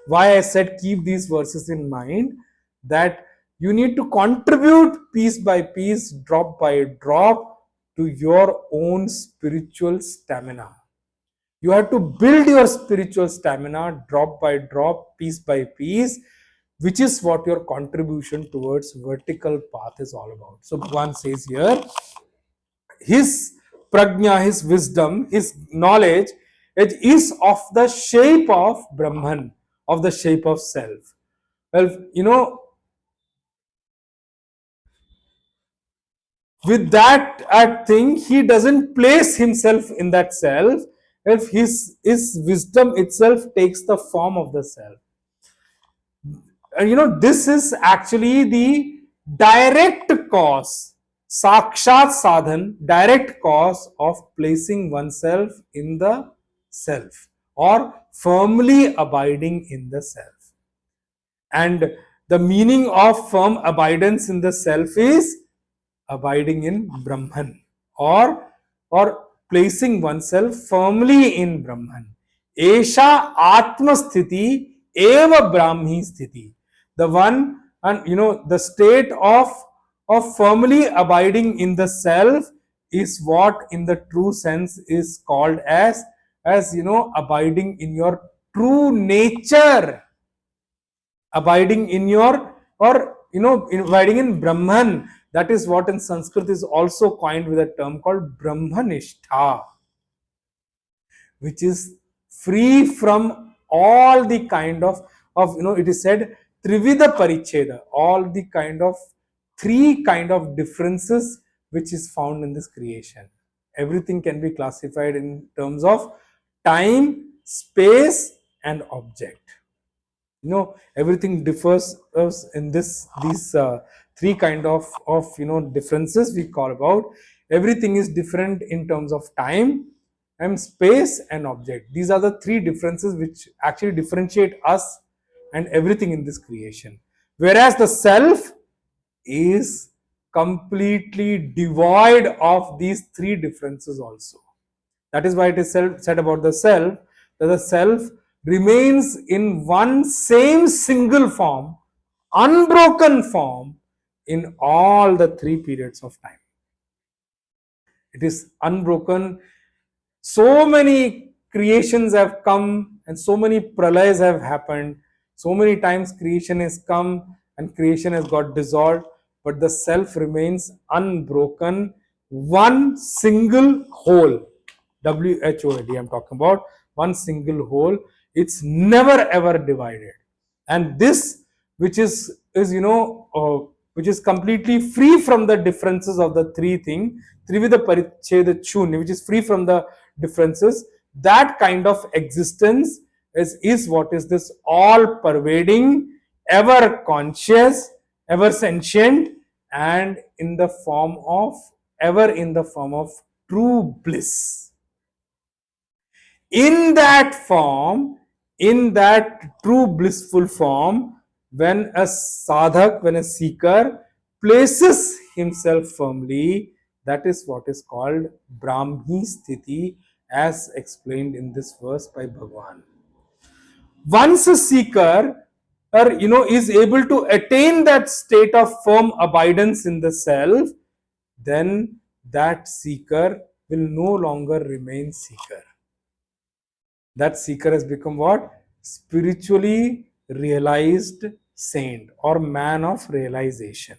Why I said keep these verses in mind, that you need to contribute piece by piece, drop by drop, to your own spiritual stamina. You have to build your spiritual stamina drop by drop, piece by piece, which is what your contribution towards vertical path is all about. So Bhagavan says here, his prajna, his wisdom, his knowledge, it is of the shape of Brahman, of the shape of self. Well, with that thing, he doesn't place himself in that self. If his wisdom itself takes the form of the self. And this is actually the direct cause, sakshat sadhan, direct cause of placing oneself in the self or firmly abiding in the self. And the meaning of firm abidance in the self is abiding in Brahman or placing oneself firmly in Brahman. Esha Atma Sthiti Eva Brahmi Sthiti. The one, and the state of firmly abiding in the self is what in the true sense is called as abiding in your true nature, abiding in your, or abiding in Brahman. That is what in Sanskrit is also coined with a term called Brahmanishtha, which is free from all the kind of it is said Trivida Paricheda, all the kind of three kind of differences which is found in this creation. Everything can be classified in terms of time, space, and object. Everything differs in these three kind of differences we call about. Everything is different in terms of time and space and object. These are the three differences which actually differentiate us and everything in this creation. Whereas the self is completely devoid of these three differences also. That is why it is said about the self, that the self remains in one same single form, unbroken form, in all the three periods of time. It is unbroken. So many creations have come and so many pralayas have happened. So many times creation has come and creation has got dissolved, but the self remains unbroken, one single whole. WHOLE, I'm talking about one single whole. It's never ever divided. And this, which is which is completely free from the differences of the three thing, Trivida Paricheda Chuni, which is free from the differences, that kind of existence is what is this all pervading, ever conscious, ever sentient, and in the form of ever in the form of true bliss. In that form, in that true blissful form, when a sadhak, when a seeker places himself firmly, that is what is called Brahmi Sthiti, as explained in this verse by Bhagavan. Once a seeker is able to attain that state of firm abidance in the self, then that seeker will no longer remain seeker. That seeker has become what? Spiritually realized saint or man of realization.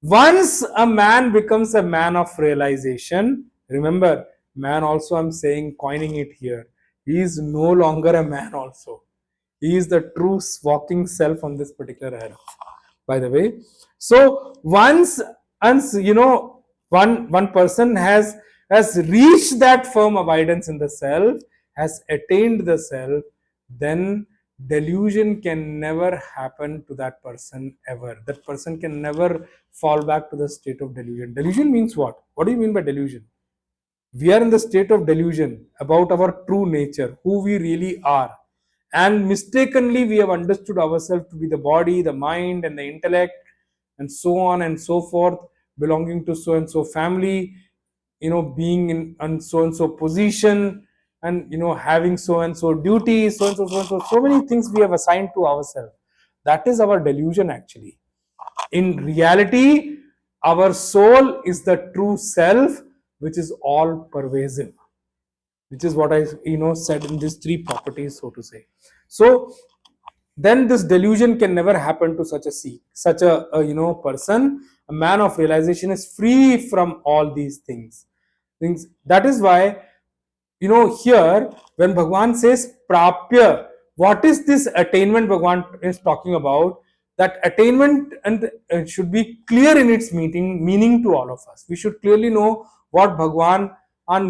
Once a man becomes a man of realization, remember, man also, I'm saying, coining it here, he is no longer a man also. He is the true walking self on this particular earth, by the way. So once one person has reached that firm abidance in the self, has attained the self, then delusion can never happen to that person ever. That person can never fall back to the state of delusion. Delusion means what? What do you mean by delusion? We are in the state of delusion about our true nature, who we really are. And mistakenly, we have understood ourselves to be the body, the mind, and the intellect, and so on and so forth, belonging to so and so family, being in so and so position, and having so and so duties, so many things we have assigned to ourselves. That is our delusion actually. In reality, our soul is the true self, which is all pervasive, which is what I said in these three properties, so to say. So then this delusion can never happen to such a person. A man of realization is free from all these things. That is why here when Bhagwan says prapya, what is this attainment Bhagwan is talking about? That attainment and should be clear in its meaning to all of us. We should clearly know what Bhagwan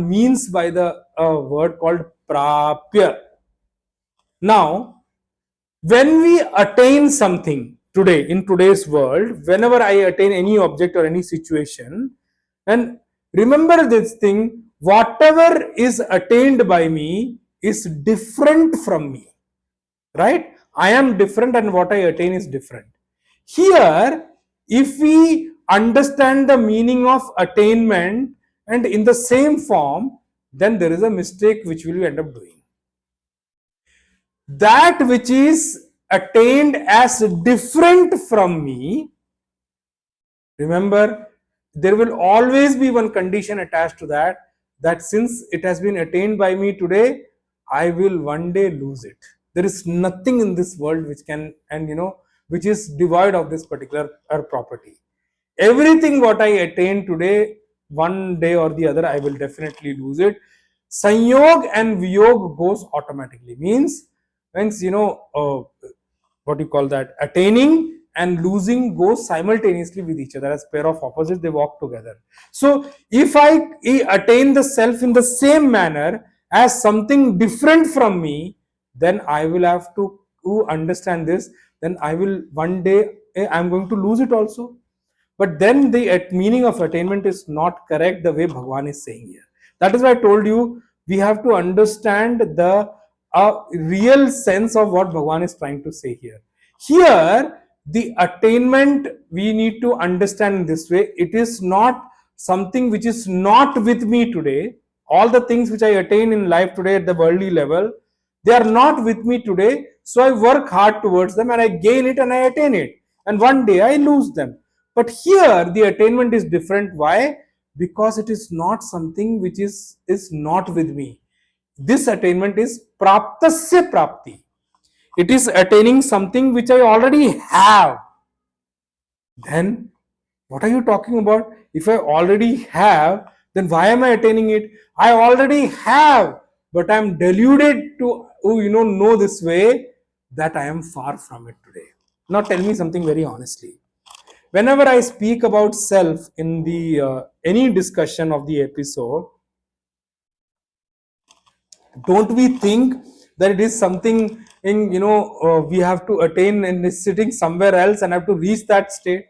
means by the word called prapya. Now, when we attain something today in today's world, whenever I attain any object or any situation, and remember this thing, whatever is attained by me is different from me, right? I am different and what I attain is different. Here, if we understand the meaning of attainment and in the same form, then there is a mistake which we will end up doing. That which is attained as different from me, remember, there will always be one condition attached to that, that since it has been attained by me today, I will one day lose it. There is nothing in this world which can, and which is devoid of this particular property. Everything what I attain today, one day or the other, I will definitely lose it. Sanyog and Viyog goes automatically. Means what you call that, attaining and losing goes simultaneously with each other. As pair of opposites, they walk together. So if I attain the self in the same manner as something different from me, then I will have to understand this. Then I will one day, I'm going to lose it also. But then the meaning of attainment is not correct the way Bhagwan is saying here. That is why I told you we have to understand the real sense of what Bhagwan is trying to say here. Here, The attainment we need to understand in this way. It is not something which is not with me today. All the things which I attain in life today at the worldly level, they are not with me today. So I work hard towards them and I gain it and I attain it. And one day I lose them. But here the attainment is different. Why? Because it is not something which is not with me. This attainment is praptasya prapti. It is attaining something which I already have. Then what are you talking about? If I already have, then why am I attaining it? I already have, but I'm deluded to know this way that I am far from it today. Now tell me something very honestly. Whenever I speak about self in the any discussion of the episode, don't we think that it is something in we have to attain and is sitting somewhere else and have to reach that state?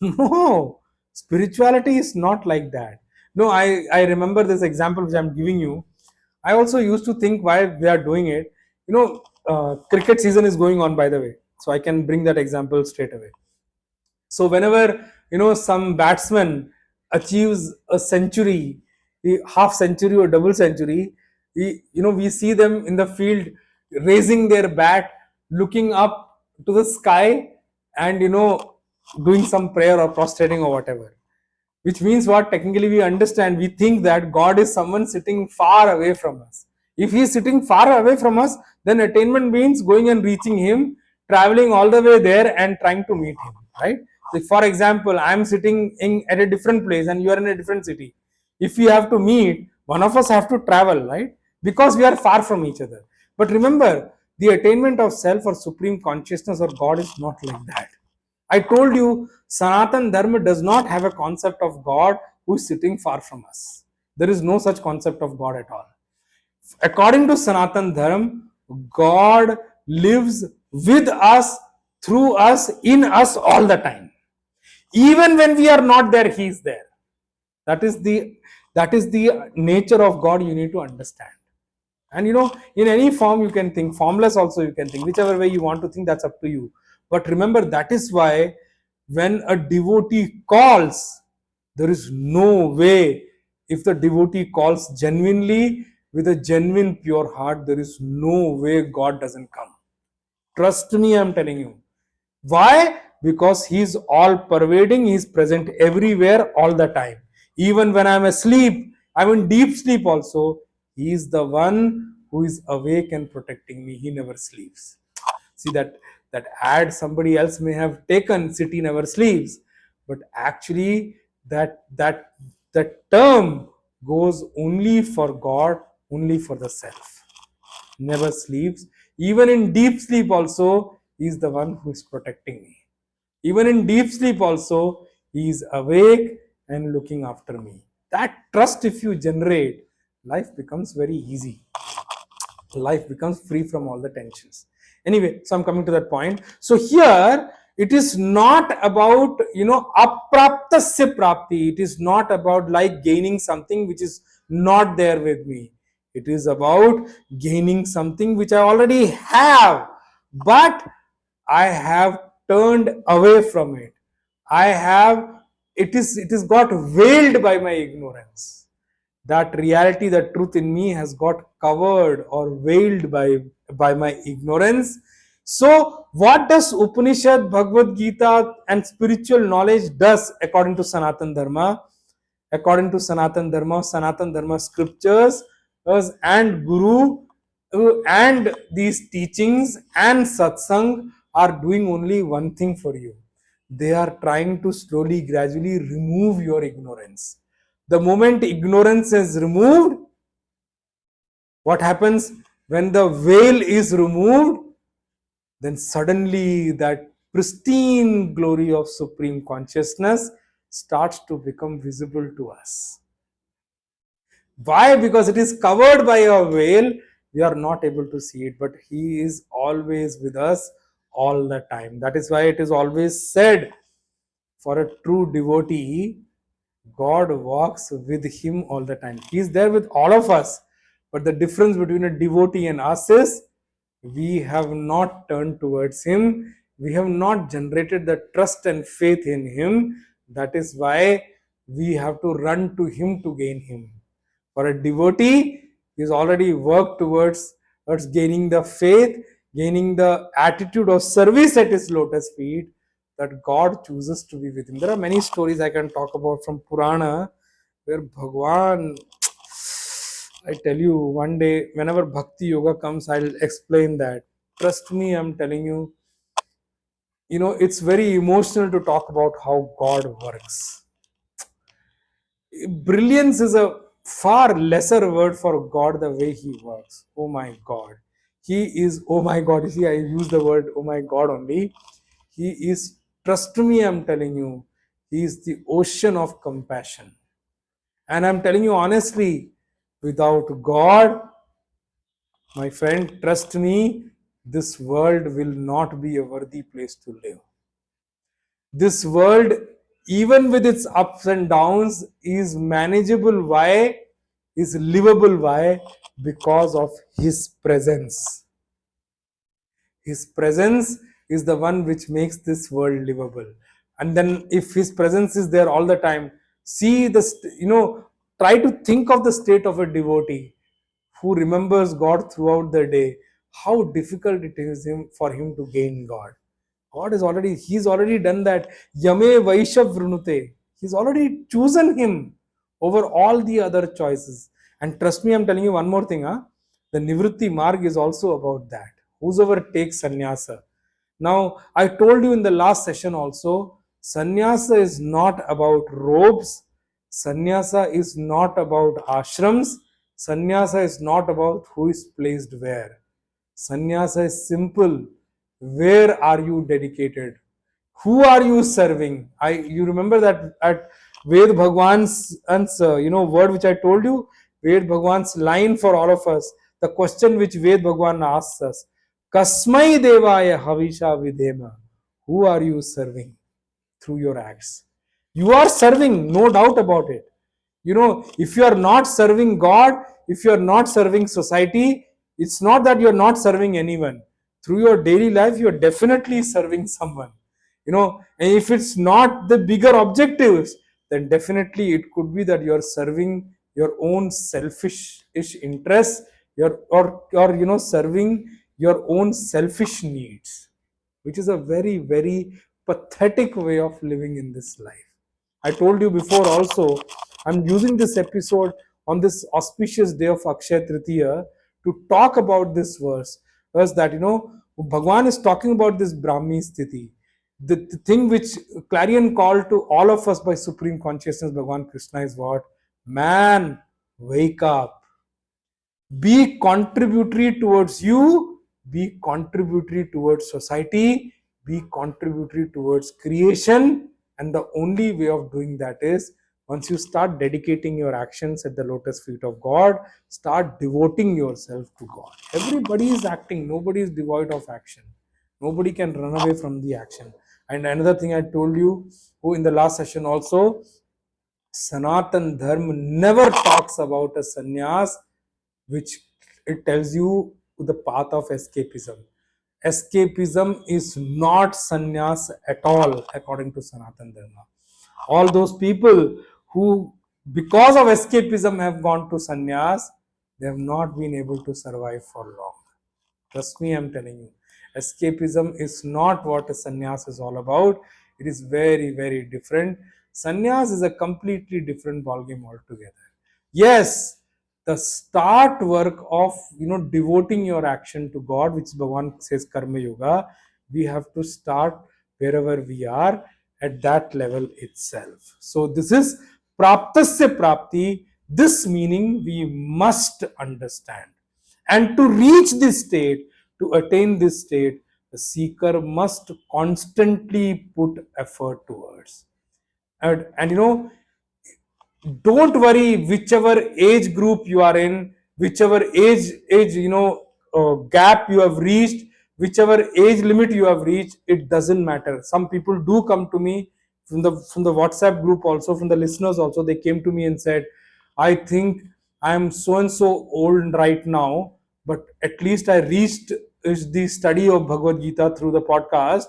No, spirituality is not like that. No, I remember this example which I'm giving you. I also used to think why we are doing it. Cricket season is going on, by the way, so I can bring that example straight away. So whenever some batsman achieves a century, half century or double century, we see them in the field raising their bat, looking up to the sky, and doing some prayer or prostrating or whatever. Which means what? Technically, we understand, we think that God is someone sitting far away from us. If he is sitting far away from us, then attainment means going and reaching him, traveling all the way there and trying to meet him, right? So for example, I am sitting at a different place and you are in a different city. If we have to meet, one of us have to travel, right? Because we are far from each other. But remember, the attainment of self or supreme consciousness or God is not like that. I told you, Sanatan Dharma does not have a concept of God who is sitting far from us. There is no such concept of God at all. According to Sanatan Dharma, God lives with us, through us, in us all the time. Even when we are not there, He is there. That is the nature of God you need to understand. And in any form you can think, formless also you can think, whichever way you want to think, that's up to you. But remember, that is why when a devotee calls, there is no way, if the devotee calls genuinely with a genuine pure heart, there is no way God doesn't come. Trust me, I'm telling you. Why? Because He's all pervading, He's present everywhere all the time. Even when I'm asleep, I'm in deep sleep also, He is the one who is awake and protecting me. He never sleeps. See, that ad somebody else may have taken, city never sleeps, but actually that term goes only for God, only for the self. Never sleeps. Even in deep sleep also, He is the one who is protecting me. Even in deep sleep also, He is awake and looking after me. That trust, if you generate, life becomes very easy. Life becomes free from all the tensions. Anyway, so I'm coming to that point. So here, it is not about, apraptasya prapti. It is not about like gaining something which is not there with me. It is about gaining something which I already have, but I have turned away from it. It is got veiled by my ignorance. That reality, that truth in me has got covered or veiled by my ignorance. So what does Upanishad, Bhagavad Gita and spiritual knowledge does according to Sanatan Dharma? According to Sanatan Dharma scriptures and Guru and these teachings and satsang are doing only one thing for you. They are trying to slowly, gradually remove your ignorance. The moment ignorance is removed, what happens? When the veil is removed, then suddenly that pristine glory of supreme consciousness starts to become visible to us. Why? Because it is covered by a veil, we are not able to see it, but He is always with us all the time. That is why it is always said, for a true devotee, God walks with him all the time. He is there with all of us. But the difference between a devotee and us is we have not turned towards Him. We have not generated the trust and faith in Him. That is why we have to run to Him to gain Him. For a devotee, he has already worked towards gaining the faith, gaining the attitude of service at His lotus feet, that God chooses to be with him. There are many stories I can talk about from Purana where Bhagwan, I tell you, one day, whenever Bhakti Yoga comes, I'll explain that. Trust me, I'm telling you, it's very emotional to talk about how God works. Brilliance is a far lesser word for God, the way He works. Oh my God. He is, oh my God. You see, I use the word, oh my God only. He is, trust me, I'm telling you, He is the ocean of compassion. And I'm telling you honestly, without God, my friend, trust me, this world will not be a worthy place to live. This world, even with its ups and downs, is manageable. Why? Is livable. Why? Because of His presence. His presence is the one which makes this world livable. And then if His presence is there all the time, see try to think of the state of a devotee who remembers God throughout the day, how difficult it is for him to gain God. He's already done that. Yame Vaishav Vrunute. He's already chosen him over all the other choices. And trust me, I'm telling you one more thing. The Nivritti Marg is also about that. Whosoever takes sannyasa. Now, I told you in the last session also, sannyasa is not about robes. Sannyasa is not about ashrams. Sannyasa is not about who is placed where. Sannyasa is simple. Where are you dedicated? Who are you serving? You remember that at Ved Bhagwan's word which I told you, Ved Bhagwan's line for all of us, the question which Ved Bhagwan asks us, Kasmai Devaya Havisha Vidhema. Who are you serving through your acts? You are serving, no doubt about it. If you are not serving God, if you are not serving society, it's not that you are not serving anyone. Through your daily life, you are definitely serving someone. And if it's not the bigger objectives, then definitely it could be that you are serving your own selfish interests, serving your own selfish needs, which is a very, very pathetic way of living in this life. I told you before also, I'm using this episode on this auspicious day of Akshaya Tritiya to talk about this verse that, Bhagwan is talking about this Brahmi Sthiti. The thing which clarion call to all of us by Supreme Consciousness, Bhagwan Krishna, is what? Man, wake up. Be contributory towards you, be contributory towards society, be contributory towards creation. And the only way of doing that is once you start dedicating your actions at the lotus feet of God, start devoting yourself to God. Everybody is acting, nobody is devoid of action. Nobody can run away from the action. And another thing I told you in the last session also, Sanatan Dharma never talks about a sannyas which it tells you the path of escapism. Escapism is not sannyas at all, according to Sanatan Dharma. All those people who, because of escapism, have gone to sannyas, they have not been able to survive for long. Trust me, I'm telling you. Escapism is not what a sannyas is all about. It is very, very different. Sannyas is a completely different ballgame altogether. Yes, the start work of devoting your action to God, which Bhagavan says Karma Yoga, we have to start wherever we are at that level itself. So this is Praptasya Prapti. This meaning we must understand. And to reach this state, to attain this state, the seeker must constantly put effort towards. And don't worry whichever age group you are in, whichever age gap you have reached, whichever age limit you have reached, it doesn't matter. Some people do come to me from the WhatsApp group, also from the listeners also, they came to me and said, I think I'm so and so old right now, but at least I reached the study of Bhagavad Gita through the podcast,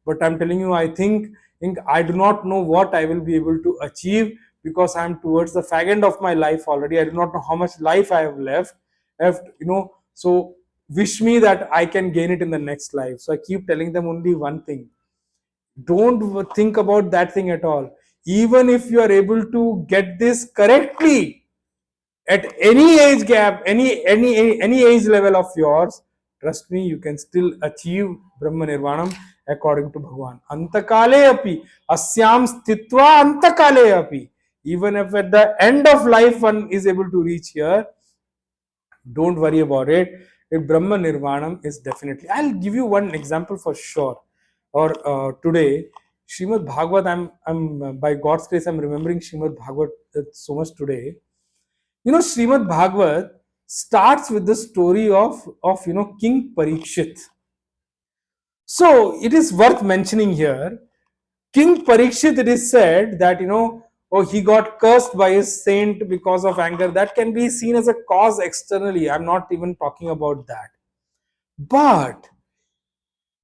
But I'm telling you, I think I do not know what I will be able to achieve, because I'm towards the fag end of my life already. I do not know how much life I have left, so wish me that I can gain it in the next life. So I keep telling them only one thing: don't think about that thing at all. Even if you are able to get this correctly at any age gap, any age level of yours, trust me, you can still achieve Brahma Nirvanam according to Bhagavan. Antakale api asyam sthitva antakale api. Even if at the end of life one is able to reach here, don't worry about it. If Brahma Nirvanam is definitely, I'll give you one example for sure. Or today, Srimad Bhagavad, I'm by God's grace, I'm remembering Srimad Bhagavad so much today. Srimad Bhagavad starts with the story of King Parikshit. So it is worth mentioning here. King Parikshit, it is said that he got cursed by his saint because of anger. That can be seen as a cause externally. I'm not even talking about that. But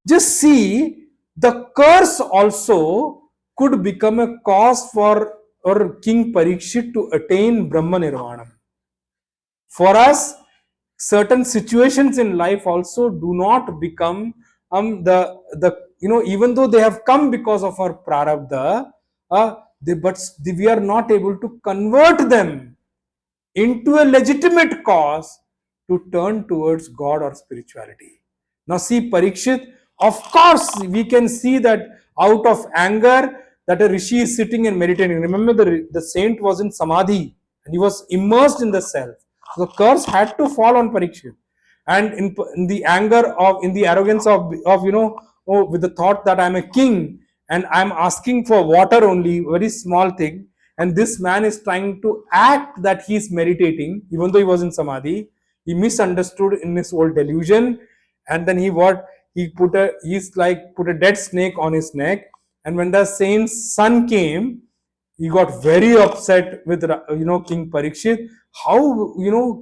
just see, the curse also could become a cause for or King Parikshit to attain Brahma Nirvana. For us, certain situations in life also do not become the even though they have come because of our prarabdha, we are not able to convert them into a legitimate cause to turn towards God or spirituality. Now see Parikshit, of course we can see that out of anger that a rishi is sitting and meditating. Remember, the saint was in samadhi and he was immersed in the self. So the curse had to fall on Parikshit. And in the anger in the arrogance of with the thought that I'm a king and I'm asking for water only, very small thing, and this man is trying to act that he's meditating even though he was in samadhi. He misunderstood in his old delusion, and then put a dead snake on his neck. And when the saint's son came, he got very upset with King Parikshit. How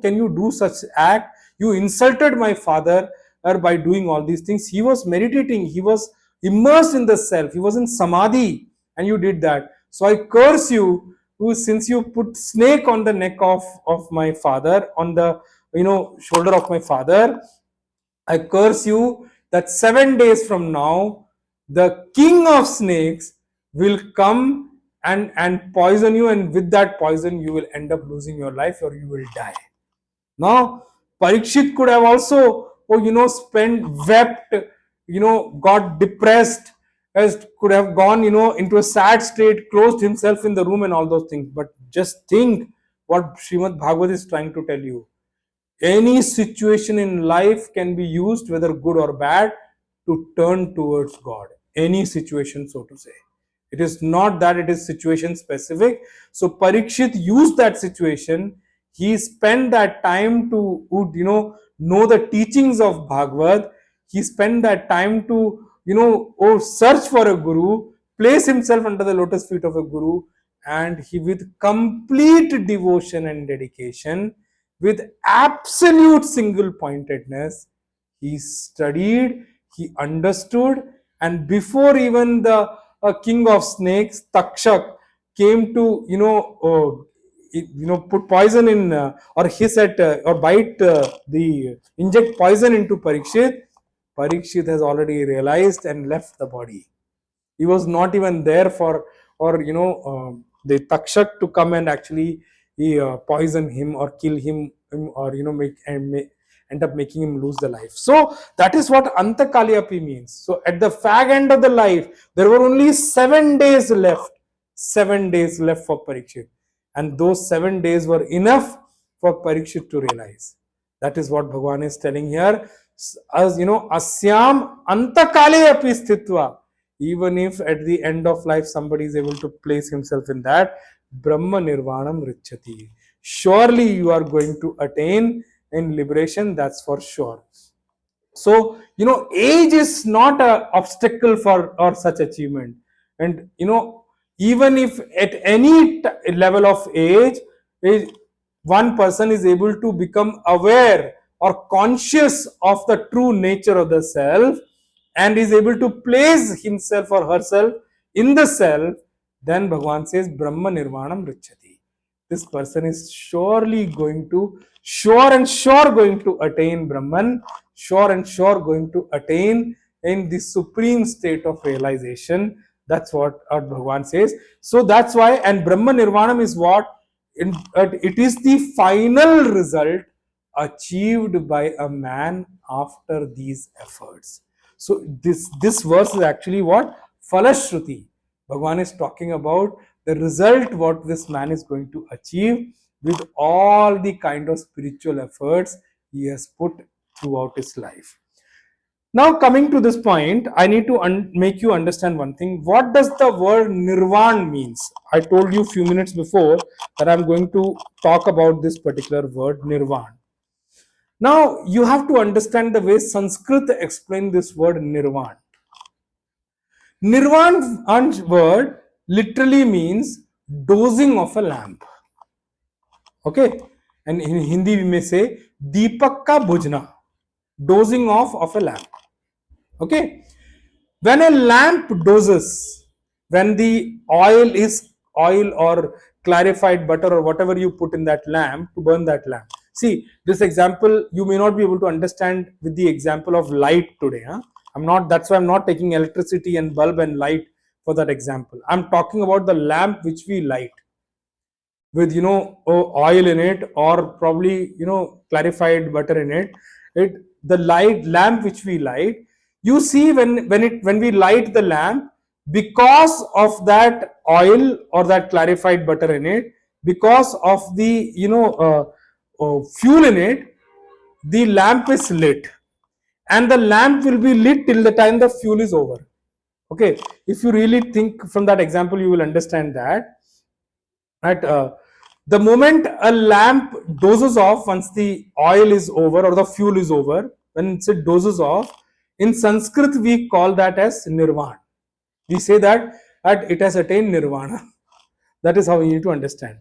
can you do such act? You insulted my father by doing all these things. He was meditating, he was immersed in the self, he was in samadhi, and you did that. So I curse you, since you put snake on the neck of my father, on the shoulder of my father. I curse you that 7 days from now, the king of snakes will come and poison you, and with that poison, you will end up losing your life or you will die. Now, Parikshit could have also, wept, got depressed, as could have gone, into a sad state, closed himself in the room and all those things. But just think what Srimad Bhagavad is trying to tell you. Any situation in life can be used, whether good or bad, to turn towards God. Any situation, so to say. It is not that it is situation specific. So Parikshit used that situation. He spent that time to know the teachings of Bhagavad. He spent that time to search for a guru, place himself under the lotus feet of a guru, and he, with complete devotion and dedication, with absolute single pointedness, he studied, he understood, and before even the king of snakes, Takshak, came to put poison in or hiss at or bite the inject poison into Parikshit. Parikshit has already realized and left the body. He was not even there for, or the Takshak to come and actually poison him or kill him, or end up making him lose the life. So that is what Antakaliapi means. So at the fag end of the life, there were only 7 days left. 7 days left for Parikshit, and those 7 days were enough for Parikshit to realize. That is what Bhagavan is telling here. As asyam antakale api sthitva. Even if at the end of life somebody is able to place himself in that, Brahma Nirvanam Richati. Surely you are going to attain in liberation, that's for sure. So age is not an obstacle for or such achievement. And even if at any level of age, one person is able to become aware or conscious of the true nature of the self, and is able to place himself or herself in the self, then Bhagavan says Brahma Nirvanam Richati. This person is surely going to, sure and sure going to attain Brahman, sure and sure going to attain in the supreme state of realization. That's what Bhagavan says. So that's why, and Brahma Nirvanam is what? It is the final result achieved by a man after these efforts. So this verse is actually what? Falashruti. Bhagavan is talking about the result what this man is going to achieve with all the kind of spiritual efforts he has put throughout his life. Now coming to this point, I need to make you understand one thing. What does the word nirvan means? I told you a few minutes before that I'm going to talk about this particular word nirvan. Now you have to understand the way Sanskrit explains this word nirvan. Nirvan word literally means dozing of a lamp. Okay, and in Hindi we may say Deepak ka bujna, dozing off of a lamp. Okay, when a lamp dozes, when the oil or clarified butter or whatever you put in that lamp to burn that lamp. See, this example you may not be able to understand with the example of light today. That's why I'm not taking electricity and bulb and light for that example. I'm talking about the lamp which we light with oil in it, or probably clarified butter in it. The light lamp which we light, you see, when we light the lamp, because of that oil or that clarified butter in it, because of the fuel in it, the lamp is lit, and the lamp will be lit till the time the fuel is over. Okay, if you really think from that example, you will understand that at the moment a lamp dozes off, once the oil is over or the fuel is over, when it dozes off, in Sanskrit we call that as nirvana. We say that it has attained nirvana. That is how you need to understand.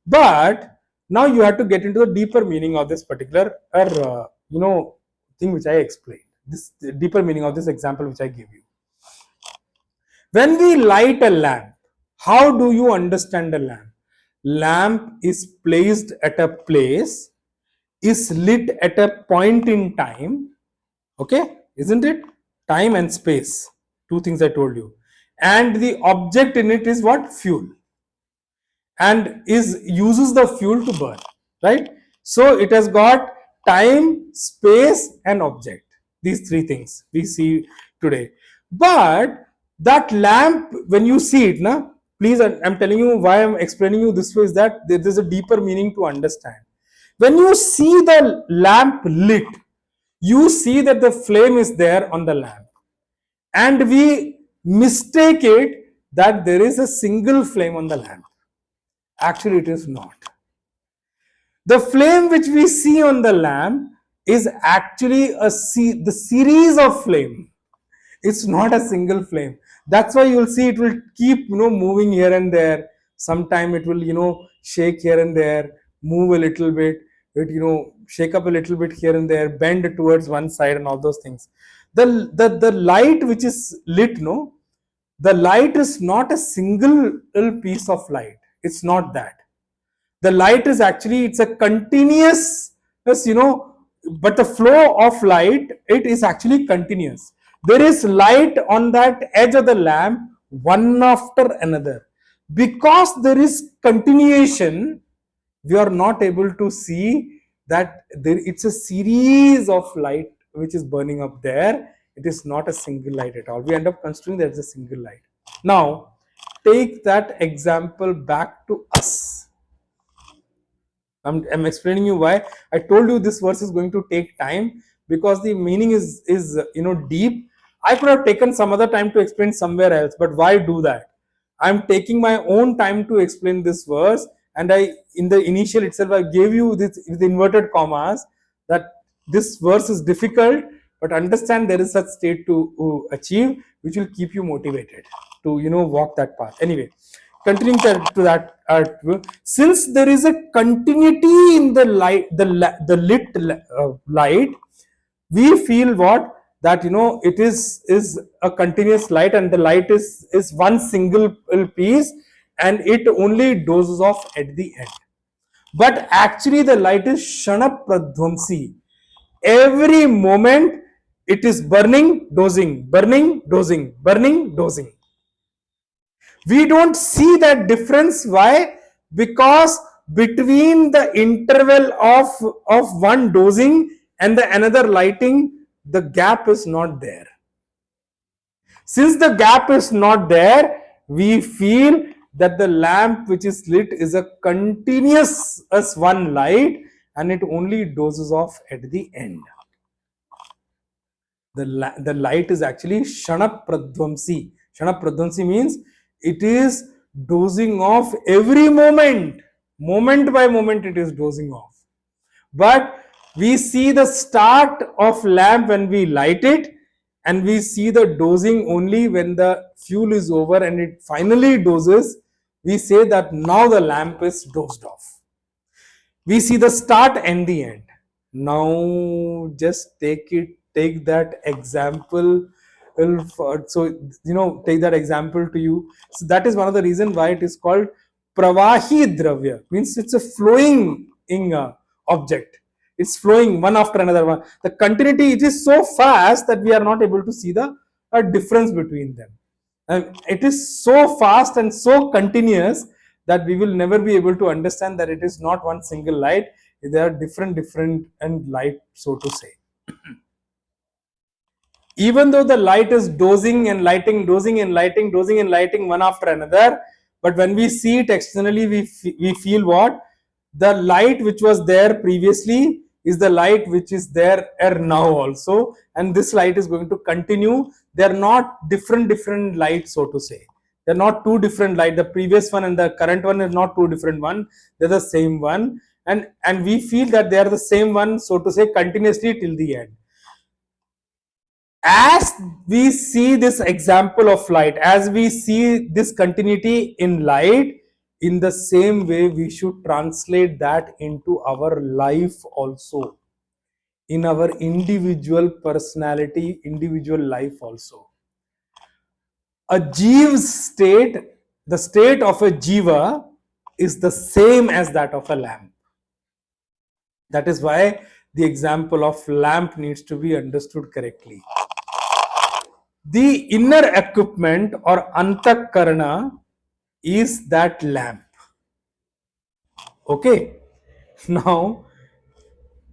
But now you have to get into the deeper meaning of this particular thing which I explained, this deeper meaning of this example which I gave you. When we light a lamp, how do you understand a lamp? Lamp is placed at a place, is lit at a point in time. Okay, isn't it? Time and space, two things I told you. And the object in it is what? Fuel. And uses the fuel to burn, right? So it has got time, space, and object. These three things we see today. But that lamp, when you see it, please, I'm telling you why I'm explaining you this way, is that there's a deeper meaning to understand. When you see the lamp lit, you see that the flame is there on the lamp, and we mistake it that there is a single flame on the lamp. Actually, it is not. The flame which we see on the lamp is actually the series of flame. It's not a single flame. That's why you'll see it will keep moving here and there. Sometime it will shake here and there, move a little bit, it shake up a little bit here and there, bend towards one side, and all those things. The light which is lit, the light is not a single piece of light. It's not that. The light is actually, it's a continuous, but the flow of light, it is actually continuous. There is light on that edge of the lamp, one after another. Because there is continuation, we are not able to see that it's a series of light which is burning up there. It is not a single light at all. We end up considering that it's a single light. Now, take that example back to us. I'm explaining you why I told you this verse is going to take time, because the meaning is deep. I could have taken some other time to explain somewhere else, but why do that? I'm taking my own time to explain this verse, and in the initial itself I gave you this with inverted commas that this verse is difficult, but understand there is such state to achieve which will keep you motivated to walk that path. Anyway, continuing to that, since there is a continuity in the light, the lit light, we feel what? that it is a continuous light, and the light is one single piece, and it only dozes off at the end. But actually the light is shana pradvamsi. Every moment it is burning, dozing, burning, dozing, burning, dozing. We don't see that difference. Why? Because between the interval of one dosing and the another lighting, the gap is not there. Since the gap is not there, we feel that the lamp which is lit is a continuous as one light, and it only dozes off at the end. The light is actually shana pradvamsi. Shana pradvamsi means it is dozing off every moment. Moment by moment it is dozing off. But we see the start of lamp when we light it, and we see the dosing only when the fuel is over and it finally doses. We say that now the lamp is dosed off. We see the start and the end. Now just take that example. So take that example to you. So that is one of the reasons why it is called pravahi dravya. Means it's a flowing object. It's flowing one after another one. The continuity, it is so fast that we are not able to see the difference between them. And it is so fast and so continuous that we will never be able to understand that it is not one single light. There are different and light, so to say. Even though the light is dosing and lighting, dosing and lighting, dosing and lighting one after another, but when we see it externally, we feel what? The light which was there previously is the light which is there now also, and this light is going to continue. They are not different lights, so to say. They're not two different light. The previous one and the current one is not two different one. They're the same one, and we feel that they are the same one, so to say, continuously till the end. As we see this example of light, as we see this continuity in light, in the same way we should translate that into our life also, in our individual personality, individual life also. A Jeev's state, the state of a Jiva, is the same as that of a lamp. That is why the example of lamp needs to be understood correctly. The inner equipment or antakarana is that lamp. Okay. Now,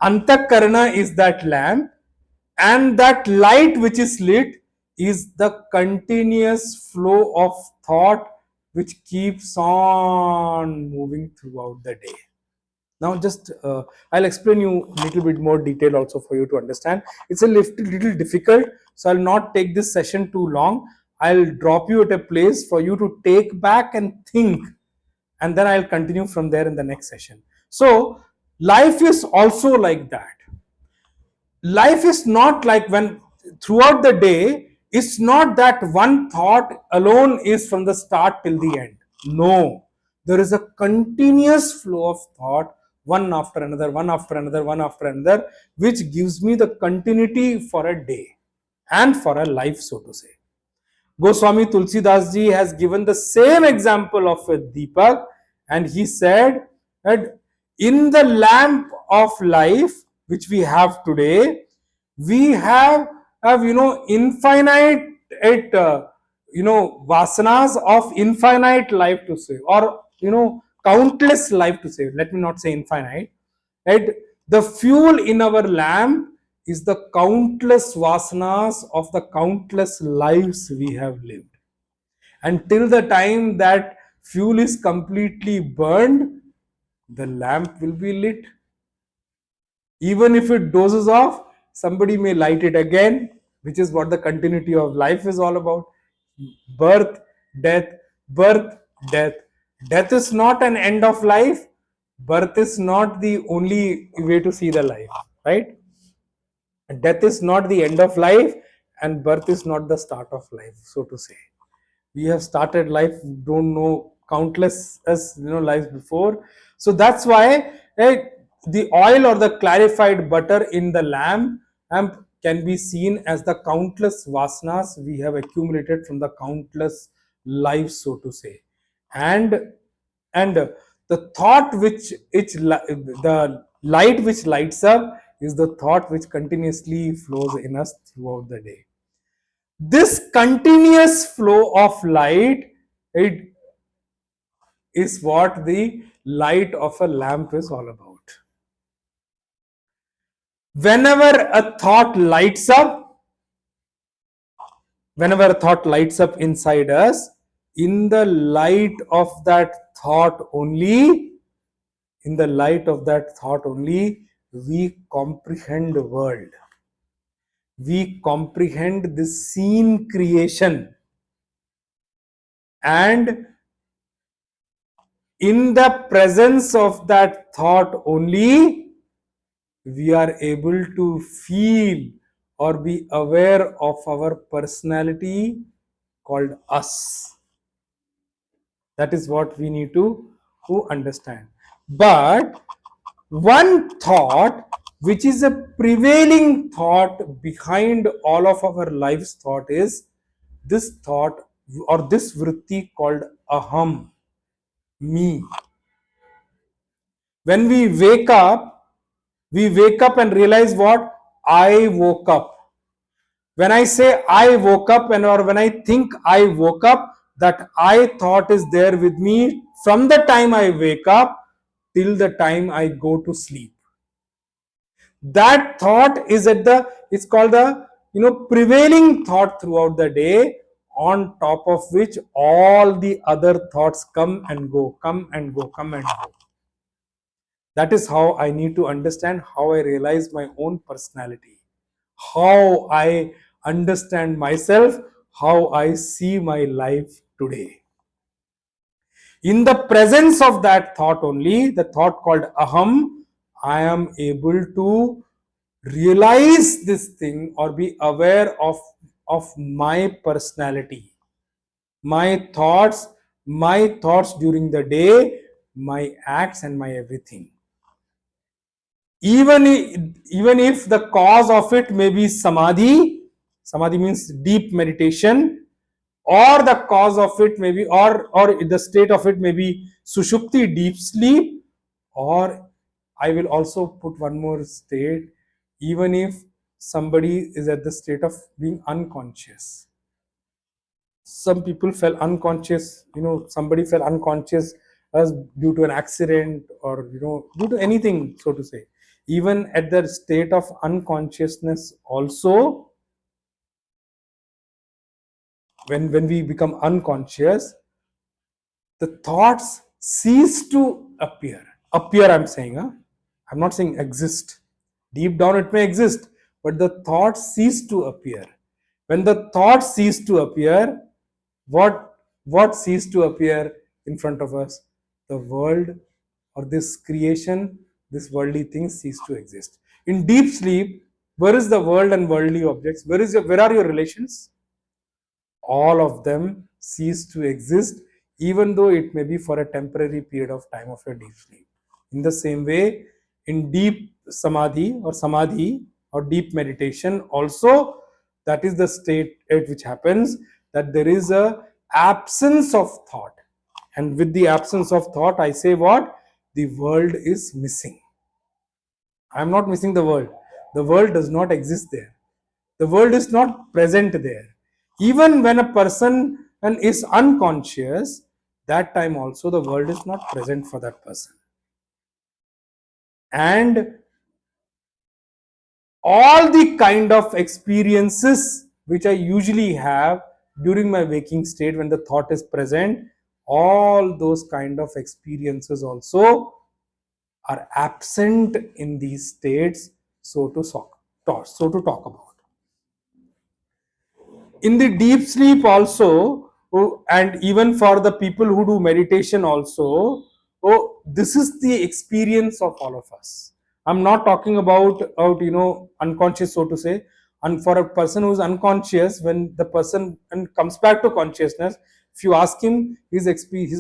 antakarana is that lamp, and that light which is lit is the continuous flow of thought which keeps on moving throughout the day. Now just I'll explain you a little bit more detail also for you to understand. It's a little difficult, so I'll not take this session too long. I'll drop you at a place for you to take back and think, and then I'll continue from there in the next session. So life is also like that. Life is not like when throughout the day, it's not that one thought alone is from the start till the end. No, there is a continuous flow of thought, one after another, one after another, one after another, which gives me the continuity for a day and for a life, so to say. Goswami Tulsidas ji has given the same example of a Deepak, and he said that in the lamp of life which we have today, we have infinite vasanas of infinite life to say, or countless life to say. Let me not say infinite. Right? The fuel in our lamp is the countless vasanas of the countless lives we have lived. Until the time that fuel is completely burned, the lamp will be lit. Even if it dozes off, somebody may light it again, which is what the continuity of life is all about. Birth, death, birth, death. Death is not an end of life. Birth is not the only way to see the life, right? Death is not the end of life, and birth is not the start of life, so to say. We have started life, don't know countless lives before. So that's why the oil or the clarified butter in the lamp can be seen as the countless vasanas we have accumulated from the countless lives, so to say. And and the thought which the light which lights up is the thought which continuously flows in us throughout the day. This continuous flow of light, it is what the light of a lamp is all about. Whenever a thought lights up, whenever a thought lights up inside us, in the light of that thought only, in the light of that thought only, we comprehend the world. We comprehend this scene creation. And in the presence of that thought only, we are able to feel or be aware of our personality called us. That is what we need to understand. But one thought which is a prevailing thought behind all of our lives thought is this thought or this vritti called aham, me. When we wake up and realize what? I woke up. When I say I woke up, and or when I think I woke up, that I thought is there with me from the time I wake up till the time I go to sleep. That thought is it's called the prevailing thought throughout the day, on top of which all the other thoughts come and go, come and go, come and go. That is how I need to understand how I realize my own personality, how I understand myself, how I see my life today. In the presence of that thought only, the thought called aham, I am able to realize this thing or be aware of my personality, my thoughts during the day, my acts and my everything. Even if the cause of it may be samadhi, samadhi means deep meditation, or the cause of it may be, or the state of it may be sushupti, deep sleep, or I will also put one more state, even if somebody is at the state of being unconscious. Some people fell unconscious, somebody fell unconscious as due to an accident, or due to anything, so to say. Even at the state of unconsciousness also, when we become unconscious, the thoughts cease to appear. I'm saying, I'm not saying exist. Deep down it may exist, but the thoughts cease to appear. When the thoughts cease to appear, what cease to appear in front of us? The world, or this creation, this worldly things cease to exist. In deep sleep, where is the world and worldly objects? Where are your relations? All of them cease to exist, even though it may be for a temporary period of time of your deep sleep. In the same way, in deep samadhi or deep meditation also, that is the state at which happens, that there is a absence of thought. And with the absence of thought, I say what? The world is missing. I am not missing the world. The world does not exist there. The world is not present there. Even when a person is unconscious, that time also the world is not present for that person. And all the kind of experiences which I usually have during my waking state when the thought is present, all those kind of experiences also are absent in these states, so to talk about. In the deep sleep also, and even for the people who do meditation also, this is the experience of all of us. I'm not talking about unconscious, so to say. And for a person who is unconscious, when the person comes back to consciousness, if you ask him, his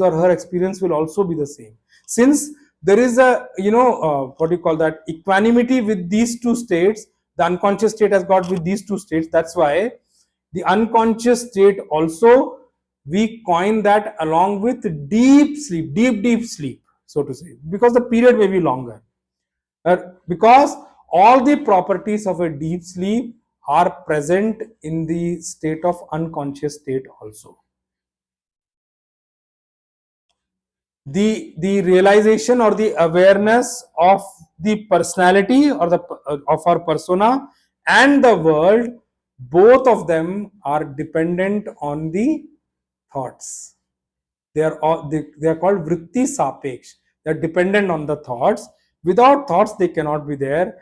or her experience will also be the same, since there is a what do you call that, equanimity with these two states. The unconscious state has got with these two states. That's why the unconscious state also, we coin that along with deep sleep, deep sleep, so to say, because the period may be longer. Because all the properties of a deep sleep are present in the state of unconscious state also. The realization or the awareness of the personality or the of our persona and the world, both of them are dependent on the thoughts. They are called vritti sapeksh. They are dependent on the thoughts. Without thoughts they cannot be there.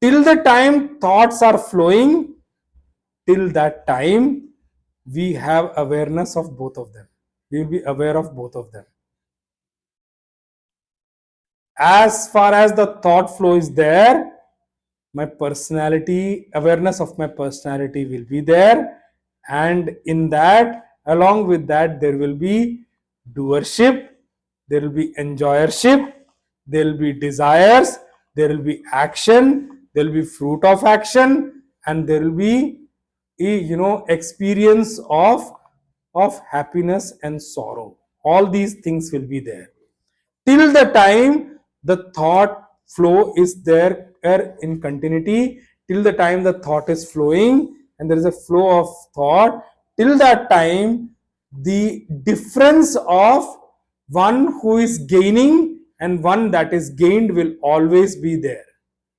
Till the time thoughts are flowing, till that time we have awareness of both of them. We will be aware of both of them. As far as the thought flow is there, my personality, awareness of my personality will be there, and in that, along with that, there will be doership, there will be enjoyership, there will be desires, there will be action, there will be fruit of action, and there will be experience of happiness and sorrow. All these things will be there till the time the thought flow is there in continuity. Till the time the thought is flowing and there is a flow of thought, till that time the difference of one who is gaining and one that is gained will always be there,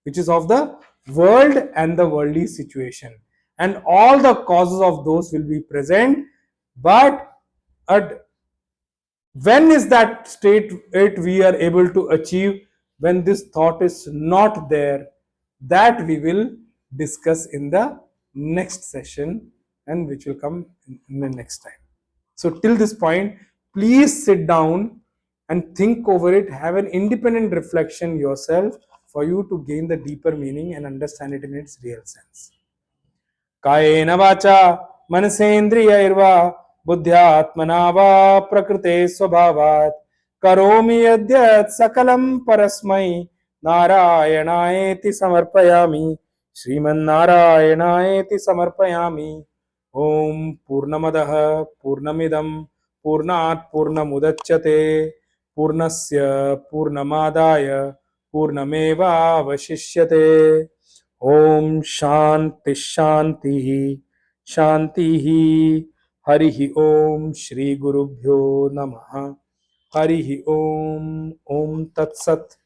which is of the world and the worldly situation, and all the causes of those will be present. But at when is that state it we are able to achieve? When this thought is not there, that we will discuss in the next session, and which will come in the next time. So till this point, please sit down and think over it, have an independent reflection yourself for you to gain the deeper meaning and understand it in its real sense. कायेन वाचा मनसेन्द्रियैर्वा बुद्ध्यात्मना वा प्रकृते स्वभावात् करोमि यद्यत् सकलं परस्मै नारायणायेति समर्पयामि श्रीमन्नारायणायेति समर्पयामि। ओम पूर्णमदः पूर्णमिदं पूर्णात् पूर्णमुदच्यते पूर्णस्य पूर्णमादाय पूर्णमेवावशिष्यते। ओम शांति शांति शांति। हरि ओम श्री गुरुभ्यो नमः। हरि ओम। ओम तत्सत्।